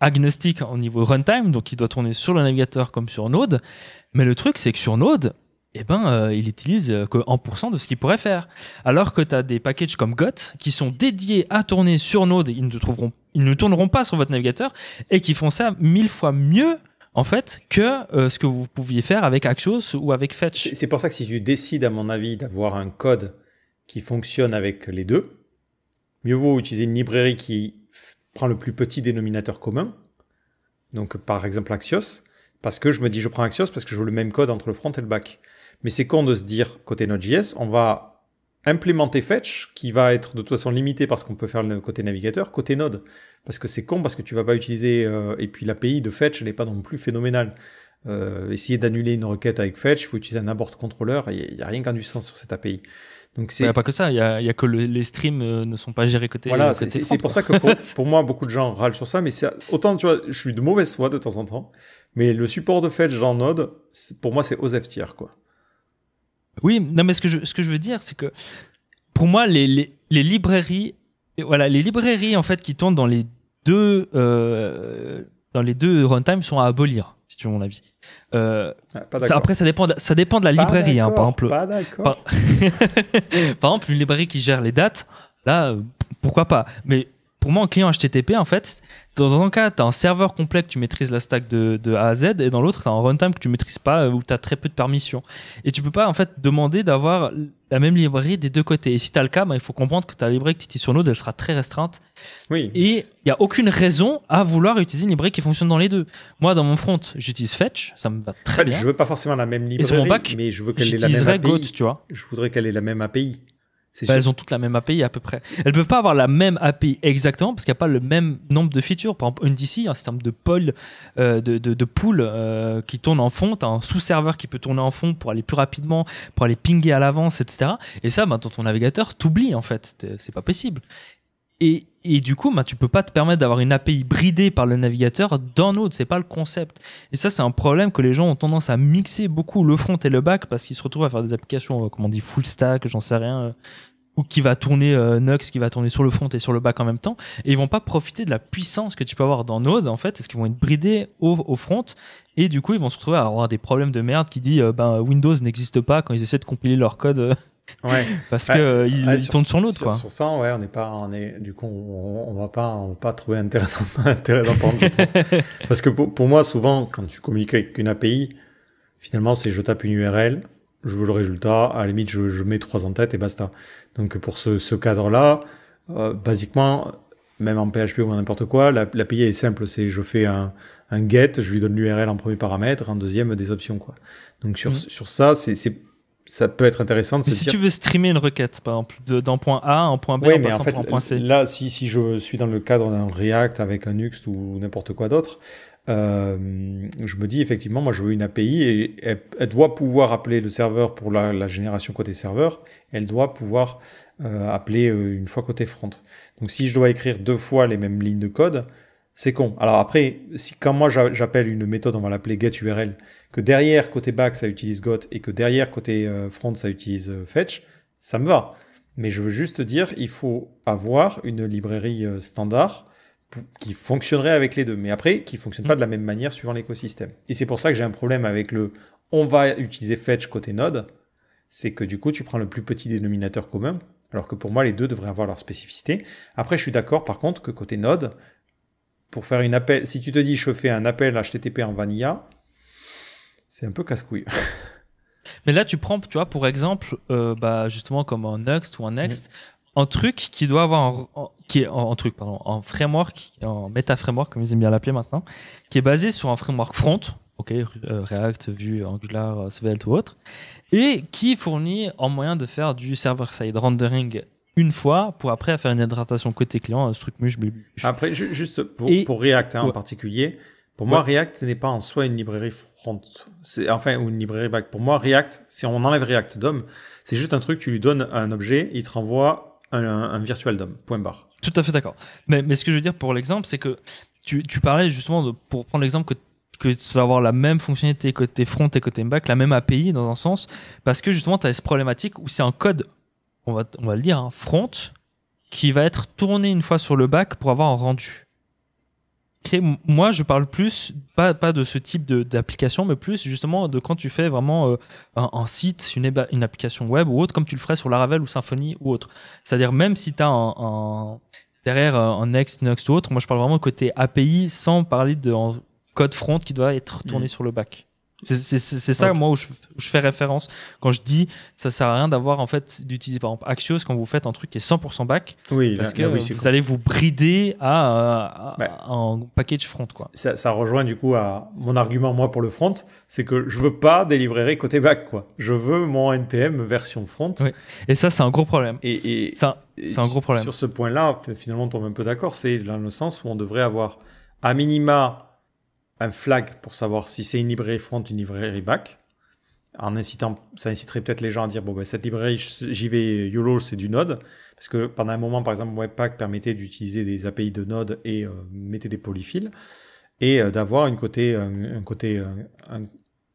agnostique au niveau runtime, donc il doit tourner sur le navigateur comme sur Node. Mais le truc, c'est que sur Node, il utilise que 1% de ce qu'il pourrait faire. Alors que tu as des packages comme Got qui sont dédiés à tourner sur Node, ils ne tourneront pas sur votre navigateur et qui font ça 1000 fois mieux en fait que ce que vous pouviez faire avec Axios ou avec Fetch. C'est pour ça que si tu décides, à mon avis, d'avoir un code qui fonctionne avec les deux, mieux vaut utiliser une librairie qui prend le plus petit dénominateur commun. Donc par exemple Axios, parce que je me dis je prends Axios parce que je veux le même code entre le front et le back. Mais c'est con de se dire, côté Node.js, on va implémenter Fetch, qui va être de toute façon limité par ce qu'on peut faire le côté navigateur, côté Node. Parce que c'est con, parce que tu vas pas utiliser... et puis l'API de Fetch, elle n'est pas non plus phénoménale. essayer d'annuler une requête avec Fetch, il faut utiliser un abort controller. Il n'y a rien qui a du sens sur cette API. Donc Il n'y a pas que ça, il y a que les streams ne sont pas gérés côté. Voilà, côté c'est pour ça que pour moi, beaucoup de gens râlent sur ça, mais autant, tu vois, je suis de mauvaise foi de temps en temps, mais le support de Fetch en Node, pour moi, c'est aux F tier, quoi. Oui, non, mais ce que je veux dire, c'est que pour moi, les librairies, voilà, les librairies en fait qui tournent dans les deux runtime sont à abolir, si tu veux mon avis. Après, ça dépend de la librairie. Par exemple, pas d'accord. Par exemple, une librairie qui gère les dates, là, pourquoi pas. Mais pour moi, en client HTTP, en fait, dans un cas, tu as un serveur complet que tu maîtrises la stack de A à Z, et dans l'autre, tu as un runtime que tu maîtrises pas, où tu as très peu de permissions. Et tu peux pas, en fait, demander d'avoir la même librairie des deux côtés. Et si tu as le cas, il faut comprendre que ta librairie que tu utilises sur Node, elle sera très restreinte. Oui. Et il n'y a aucune raison à vouloir utiliser une librairie qui fonctionne dans les deux. Moi, dans mon front, j'utilise Fetch, ça me va très bien. Je veux pas forcément la même librairie, et sur mon bac, mais je veux qu'elle ait la même API. Goat, tu vois. Je voudrais qu'elle ait la même API. Elles ont toutes la même API à peu près. Elles peuvent pas avoir la même API exactement parce qu'il n'y a pas le même nombre de features. Par exemple, NDC, un système de pool, qui tourne en fond. Tu as un sous-serveur qui peut tourner en fond pour aller plus rapidement, pour aller pinguer à l'avance, etc. Et ça, dans ton navigateur, t'oublies en fait. C'est pas possible. Et du coup, tu peux pas te permettre d'avoir une API bridée par le navigateur dans Node, c'est pas le concept. Et ça, c'est un problème que les gens ont tendance à mixer beaucoup le front et le back parce qu'ils se retrouvent à faire des applications, comme on dit, full stack, j'en sais rien, ou qui va tourner Nux, qui va tourner sur le front et sur le back en même temps. Et ils vont pas profiter de la puissance que tu peux avoir dans Node, en fait, parce qu'ils vont être bridés au front. Et du coup, ils vont se retrouver à avoir des problèmes de merde qui dit Windows n'existe pas quand ils essaient de compiler leur code. Ouais. Parce que ils tournent sur l'autre, quoi. Sur ça, ouais, du coup, on va pas trouver intérêt d'en prendre, je pense. Parce que pour moi, souvent, quand tu communiques avec une API, finalement, c'est je tape une URL, je veux le résultat, à la limite, je mets 3 en tête et basta. Donc, pour ce cadre-là, basiquement, même en PHP ou n'importe quoi, l'API est simple, c'est je fais un get, je lui donne l'URL en premier paramètre, en deuxième, des options, quoi. Donc, sur ça, ça peut être intéressant de se dire... si tu veux streamer une requête, par exemple, d'un point A à un point B, oui, en mais passant en fait, par un point C. Là, si je suis dans le cadre d'un React avec un Nuxt ou n'importe quoi d'autre, je me dis effectivement, moi je veux une API et elle doit pouvoir appeler le serveur pour la génération côté serveur, elle doit pouvoir appeler une fois côté front. Donc si je dois écrire 2 fois les mêmes lignes de code, c'est con. Alors après, quand moi j'appelle une méthode, on va l'appeler getURL, que derrière côté back ça utilise got et que derrière côté front ça utilise fetch, ça me va. Mais je veux juste dire, il faut avoir une librairie standard qui fonctionnerait avec les deux. Mais après, qui ne fonctionne pas de la même manière suivant l'écosystème. Et c'est pour ça que j'ai un problème avec on va utiliser fetch côté node. C'est que du coup, tu prends le plus petit dénominateur commun. Alors que pour moi, les deux devraient avoir leur spécificité. Après, je suis d'accord par contre que côté node, pour faire une appel, si tu te dis je fais un appel HTTP en vanilla, c'est un peu casse-couille. Mais là, tu prends, tu vois, pour exemple, justement comme un Nuxt ou un Next, un truc qui doit avoir un framework, un meta-framework, comme ils aiment bien l'appeler maintenant, qui est basé sur un framework front, React, Vue, Angular, Svelte ou autre, et qui fournit un moyen de faire du server-side rendering une fois pour après faire une hydratation côté client, strucmuche, bibuche. Après, juste pour React en particulier, pour moi, React, ce n'est pas en soi une librairie front, ou une librairie back. Pour moi, React, si on enlève React DOM, c'est juste un truc, tu lui donnes un objet, il te renvoie un virtual DOM, point barre. Tout à fait d'accord. Mais ce que je veux dire pour l'exemple, c'est que tu parlais justement, pour prendre l'exemple que tu vas avoir la même fonctionnalité côté front et côté back, la même API dans un sens, parce que justement, tu as cette problématique où c'est un code, on va le dire, front, qui va être tourné une fois sur le back pour avoir un rendu. Moi, je parle plus, pas de ce type d'application, mais plus justement de quand tu fais vraiment un site, une application web ou autre, comme tu le ferais sur Laravel ou Symfony ou autre. C'est-à-dire, même si tu as derrière un Next, Nuxt ou autre, moi je parle vraiment côté API sans parler de code front qui doit être tourné sur le back. C'est ça, moi, où je fais référence quand je dis ça sert à rien d'avoir, en fait, d'utiliser par exemple Axios quand vous faites un truc qui est 100% back, parce que vous allez vous brider à un package front, quoi. Ça rejoint du coup à mon argument, moi, pour le front, c'est que je veux pas des librairies côté back, quoi. Je veux mon NPM version front. Oui. Et ça, c'est un gros problème. C'est un gros problème. Sur ce point-là, finalement, on tombe un peu d'accord, c'est dans le sens où on devrait avoir à minima un flag pour savoir si c'est une librairie front, une librairie back. En incitant, ça inciterait peut-être les gens à dire bon, ben, cette librairie, j'y vais YOLO, c'est du Node. Parce que pendant un moment, par exemple, Webpack permettait d'utiliser des API de Node et mettait des polyfills. Et d'avoir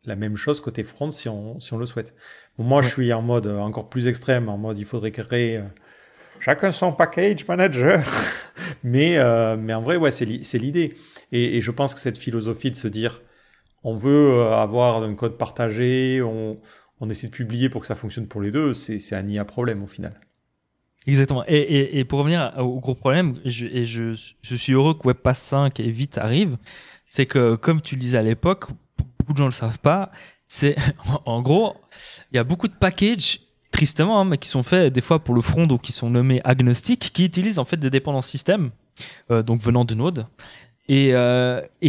la même chose côté front si on le souhaite. Bon, moi, je suis en mode encore plus extrême, en mode il faudrait créer chacun son package manager. mais en vrai, ouais, c'est l'idée. Et je pense que cette philosophie de se dire on veut avoir un code partagé, on essaie de publier pour que ça fonctionne pour les deux, c'est un IA problème au final. Exactement. Et pour revenir au gros problème, je suis heureux que Webpack 5 et vite arrive, c'est que, comme tu le disais à l'époque, beaucoup de gens ne le savent pas, c'est en gros, il y a beaucoup de packages, tristement, hein, mais qui sont faits des fois pour le front ou qui sont nommés agnostiques, qui utilisent en fait des dépendances système, donc venant de Node. Et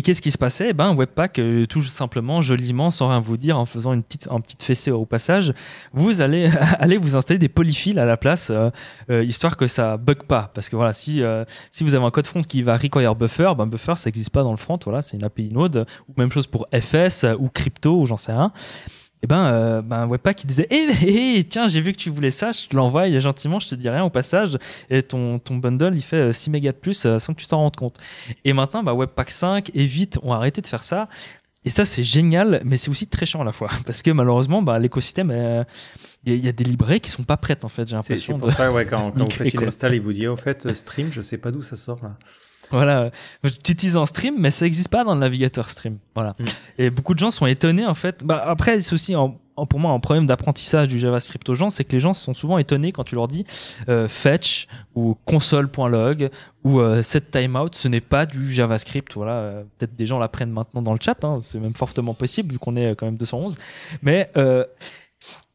qu'est-ce qui se passait? Eh ben, Webpack, tout simplement, joliment, sans rien vous dire, en faisant une petite fessée au passage, vous allez aller vous installer des polyfills à la place, histoire que ça bug pas. Parce que voilà, si vous avez un code front qui va require buffer, ben buffer ça n'existe pas dans le front. Voilà, c'est une API Node, ou même chose pour FS ou crypto ou j'en sais rien. Et ben Webpack il disait tiens, j'ai vu que tu voulais ça, je te l'envoie gentiment, je te dis rien au passage, et ton bundle il fait 6 mégas de plus sans que tu t'en rendes compte. Et maintenant Webpack 5 et Vite ont arrêté de faire ça, et ça c'est génial, mais c'est aussi très chiant à la fois parce que malheureusement l'écosystème il y a des librairies qui sont pas prêtes en fait, j'ai l'impression. C'est pour ça quand vous faites une install, il vous dit au fait stream, je sais pas d'où ça sort là. Voilà, tu utilises en stream, mais ça n'existe pas dans le navigateur stream. Voilà. Et beaucoup de gens sont étonnés en fait. Après, c'est aussi pour moi un problème d'apprentissage du JavaScript aux gens, c'est que les gens sont souvent étonnés quand tu leur dis fetch ou console.log ou set timeout, ce n'est pas du JavaScript. Voilà, peut-être des gens l'apprennent maintenant dans le chat, hein, c'est même fortement possible vu qu'on est quand même 211. Mais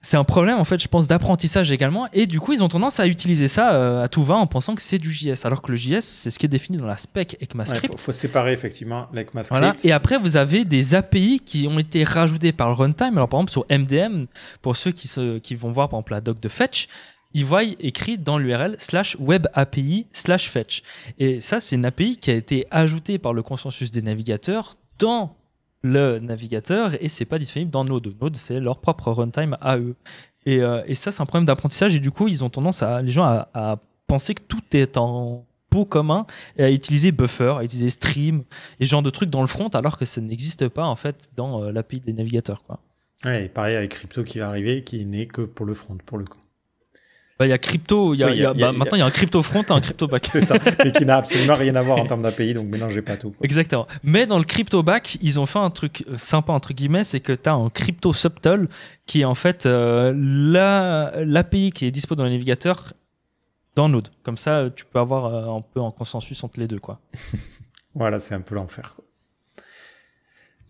c'est un problème en fait, je pense, d'apprentissage également, et du coup ils ont tendance à utiliser ça à tout va en pensant que c'est du JS, alors que le JS c'est ce qui est défini dans la spec ECMAScript. Il faut séparer effectivement l'ECMAScript. Voilà. Et après vous avez des API qui ont été rajoutées par le runtime. Alors par exemple sur MDM, pour ceux qui vont voir par exemple la doc de fetch, ils voient écrit dans l'URL /webapi/fetch, et ça c'est une API qui a été ajoutée par le consensus des navigateurs dans le navigateur, et c'est pas disponible dans Node. Node, c'est leur propre runtime à eux. Et ça, c'est un problème d'apprentissage, et du coup, ils ont tendance les gens à penser que tout est en pot commun et à utiliser buffer, à utiliser stream et ce genre de trucs dans le front, alors que ça n'existe pas en fait dans l'API des navigateurs, quoi. Ouais, et pareil avec Crypto qui va arriver, qui n'est que pour le front, pour le coup. Il y a crypto, maintenant il y a un crypto front et un crypto back. C'est ça, mais qui n'a absolument rien à voir en termes d'API, donc mélangez pas tout, quoi. Exactement. Mais dans le crypto back, ils ont fait un truc sympa entre guillemets, c'est que tu as un crypto subtle qui est en fait l'API qui est dispo dans le navigateur dans Node. Comme ça, tu peux avoir un peu en consensus entre les deux, quoi. Voilà, c'est un peu l'enfer,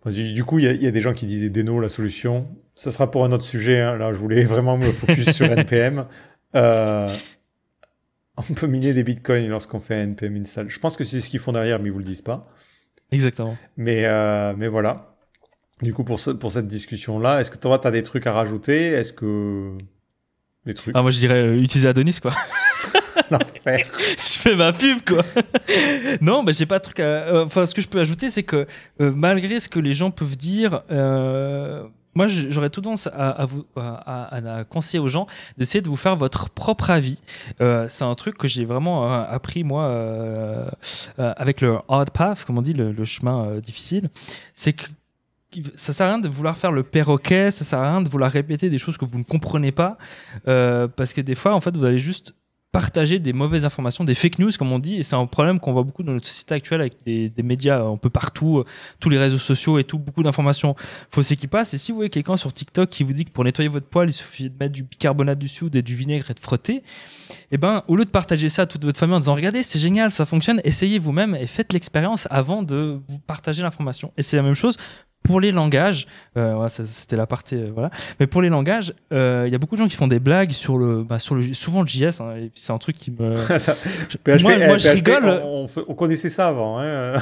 quoi. Du coup, il y a des gens qui disaient Deno, la solution. Ça sera pour un autre sujet, hein. Là, je voulais vraiment me focus sur NPM. On peut miner des bitcoins lorsqu'on fait un NPM install. Je pense que c'est ce qu'ils font derrière, mais ils vous le disent pas. Exactement. Mais voilà. Du coup, pour cette discussion-là, est-ce que toi, tu as des trucs à rajouter? Est-ce que... Des trucs? Moi, je dirais utiliser Adonis, quoi. L'enfer. Je fais ma pub, quoi. Non, j'ai pas de truc à... Enfin, ce que je peux ajouter, c'est que malgré ce que les gens peuvent dire... Moi, j'aurais tendance à conseiller aux gens d'essayer de vous faire votre propre avis. C'est un truc que j'ai vraiment appris, moi, avec le hard path, comme on dit, le chemin difficile. C'est que ça sert à rien de vouloir faire le perroquet, ça sert à rien de vouloir répéter des choses que vous ne comprenez pas, parce que des fois, en fait, vous allez juste partager des mauvaises informations, des fake news comme on dit, et c'est un problème qu'on voit beaucoup dans notre société actuelle avec des médias un peu partout, tous les réseaux sociaux et tout, beaucoup d'informations fausses qui passent. Et si vous voyez quelqu'un sur TikTok qui vous dit que pour nettoyer votre poêle il suffit de mettre du bicarbonate du soude et du vinaigre et de frotter, et au lieu de partager ça à toute votre famille en disant regardez c'est génial, ça fonctionne, essayez vous-même et faites l'expérience avant de vous partager l'information. Et c'est la même chose pour les langages, c'était la partie, voilà. Mais pour les langages, il y a beaucoup de gens qui font des blagues sur souvent le JS, hein, et c'est un truc qui me... moi, je rigole. On connaissait ça avant, hein.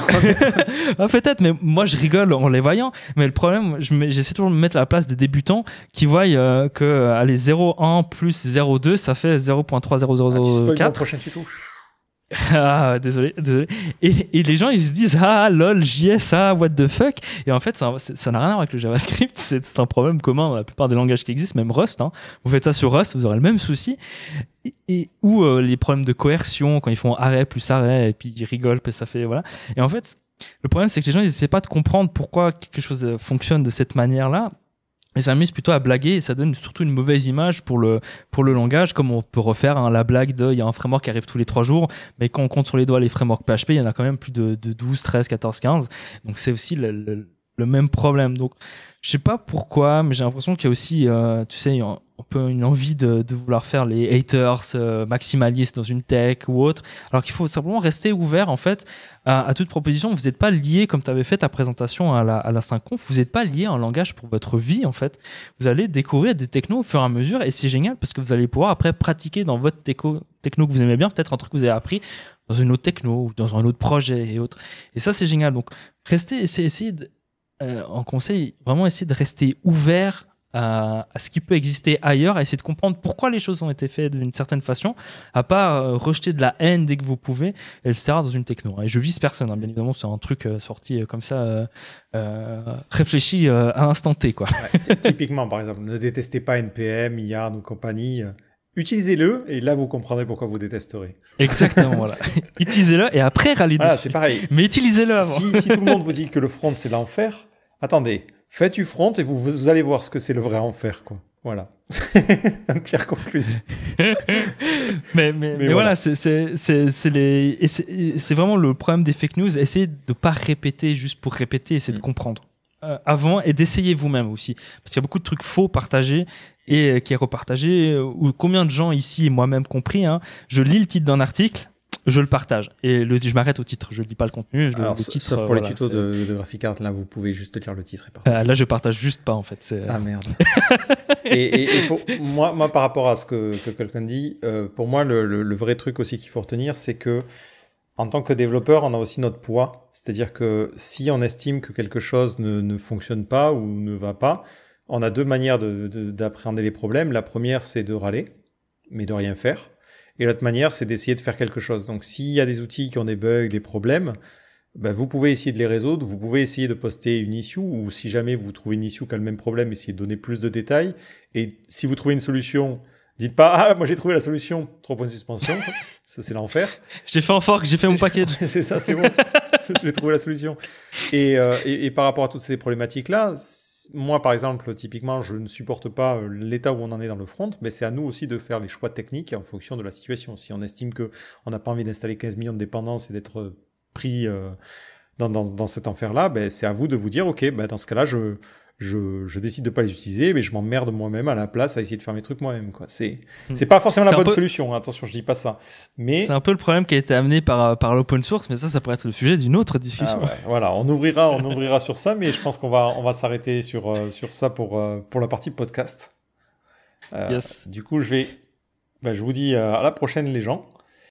Peut-être, mais moi, je rigole en les voyant. Mais le problème, j'essaie toujours de me mettre à la place des débutants qui voient que 0,1 plus 0,2, ça fait 0.3004. Prochain tuto. Ah, désolé, désolé. Et les gens, ils se disent, ah, lol, JS, ah, what the fuck. Et en fait, ça n'a rien à voir avec le JavaScript. C'est un problème commun dans la plupart des langages qui existent, même Rust. Hein. Vous faites ça sur Rust, vous aurez le même souci. Ou les problèmes de coercion, quand ils font arrêt plus arrêt, et puis ils rigolent, puis ça fait, voilà. Et en fait, le problème, c'est que les gens, ils essaient pas de comprendre pourquoi quelque chose fonctionne de cette manière-là. Et ça s'amuse plutôt à blaguer et ça donne surtout une mauvaise image pour le langage, comme on peut refaire la blague de il y a un framework qui arrive tous les 3 jours, mais quand on compte sur les doigts les frameworks PHP, il y en a quand même plus de 12, 13, 14, 15. Donc c'est aussi le même problème. Donc je sais pas pourquoi, mais j'ai l'impression qu'il y a aussi, tu sais, un peu une envie de vouloir faire les haters maximalistes dans une tech ou autre, alors qu'il faut simplement rester ouvert en fait à toute proposition. Vous n'êtes pas lié, comme tu avais fait ta présentation à la Synconf, vous n'êtes pas lié à un langage pour votre vie en fait. Vous allez découvrir des technos au fur et à mesure et c'est génial parce que vous allez pouvoir après pratiquer dans votre techno que vous aimez bien, peut-être un truc que vous avez appris dans une autre techno ou dans un autre projet et autres. Et ça c'est génial. Donc restez, essayez en conseil, vraiment essayer de rester ouvert à ce qui peut exister ailleurs, à essayer de comprendre pourquoi les choses ont été faites d'une certaine façon, à pas rejeter de la haine dès que vous pouvez, etc. dans une techno. Et je vise personne, hein, bien évidemment, c'est un truc sorti comme ça, réfléchi à l'instant T, quoi. Ouais, typiquement, par exemple, ne détestez pas NPM, YARN ou compagnie. Utilisez-le et là vous comprendrez pourquoi vous détesterez. Exactement, voilà. Utilisez-le et après râlez dessus. C'est pareil. Mais utilisez-le avant. Si tout le monde vous dit que le front c'est l'enfer, attendez, faites du front et vous allez voir ce que c'est le vrai enfer, quoi. Voilà. Une pire conclusion. mais voilà, c'est vraiment le problème des fake news. Essayez de ne pas répéter juste pour répéter, essayez de comprendre avant et d'essayer vous-même aussi. Parce qu'il y a beaucoup de trucs faux partagés et qui est repartagé. Ou combien de gens ici, et moi-même compris, hein, je lis le titre d'un article, je le partage. Et je m'arrête au titre, je ne lis pas le contenu. Alors, le titre, sauf pour les tutos de Graphic Art, là, vous pouvez juste lire le titre et partager. Là, je partage juste pas, en fait. Ah merde. et pour moi, par rapport à ce que quelqu'un dit, pour moi, le vrai truc aussi qu'il faut retenir, c'est que en tant que développeur, on a aussi notre poids. C'est-à-dire que si on estime que quelque chose ne fonctionne pas ou ne va pas, on a deux manières d'appréhender les problèmes. La première, c'est de râler, mais de rien faire. Et l'autre manière, c'est d'essayer de faire quelque chose. Donc, s'il y a des outils qui ont des bugs, des problèmes, ben, vous pouvez essayer de les résoudre. Vous pouvez essayer de poster une issue, ou si jamais vous trouvez une issue qui a le même problème, essayez de donner plus de détails. Et si vous trouvez une solution, dites pas « Ah, moi j'ai trouvé la solution !» 3 points de suspension. Ça, c'est l'enfer. J'ai fait un fork, j'ai fait mon package. C'est ça, c'est bon. J'ai trouvé la solution. Et par rapport à toutes ces problématiques-là, moi, par exemple, typiquement, je ne supporte pas l'état où on en est dans le front, mais c'est à nous aussi de faire les choix techniques en fonction de la situation. Si on estime qu'on n'a pas envie d'installer 15 millions de dépendances et d'être pris dans cet enfer-là, ben, c'est à vous de vous dire, OK, ben, dans ce cas-là, je décide de pas les utiliser, mais je m'emmerde moi-même à la place à essayer de faire mes trucs moi-même, quoi. C'est pas forcément la bonne solution, hein. Attention, je dis pas ça. Mais c'est un peu le problème qui a été amené par l'open source, mais ça pourrait être le sujet d'une autre discussion. Ah ouais, voilà, on ouvrira sur ça, mais je pense qu'on va s'arrêter sur ça pour la partie podcast. Yes. Du coup, je vous dis à la prochaine, les gens.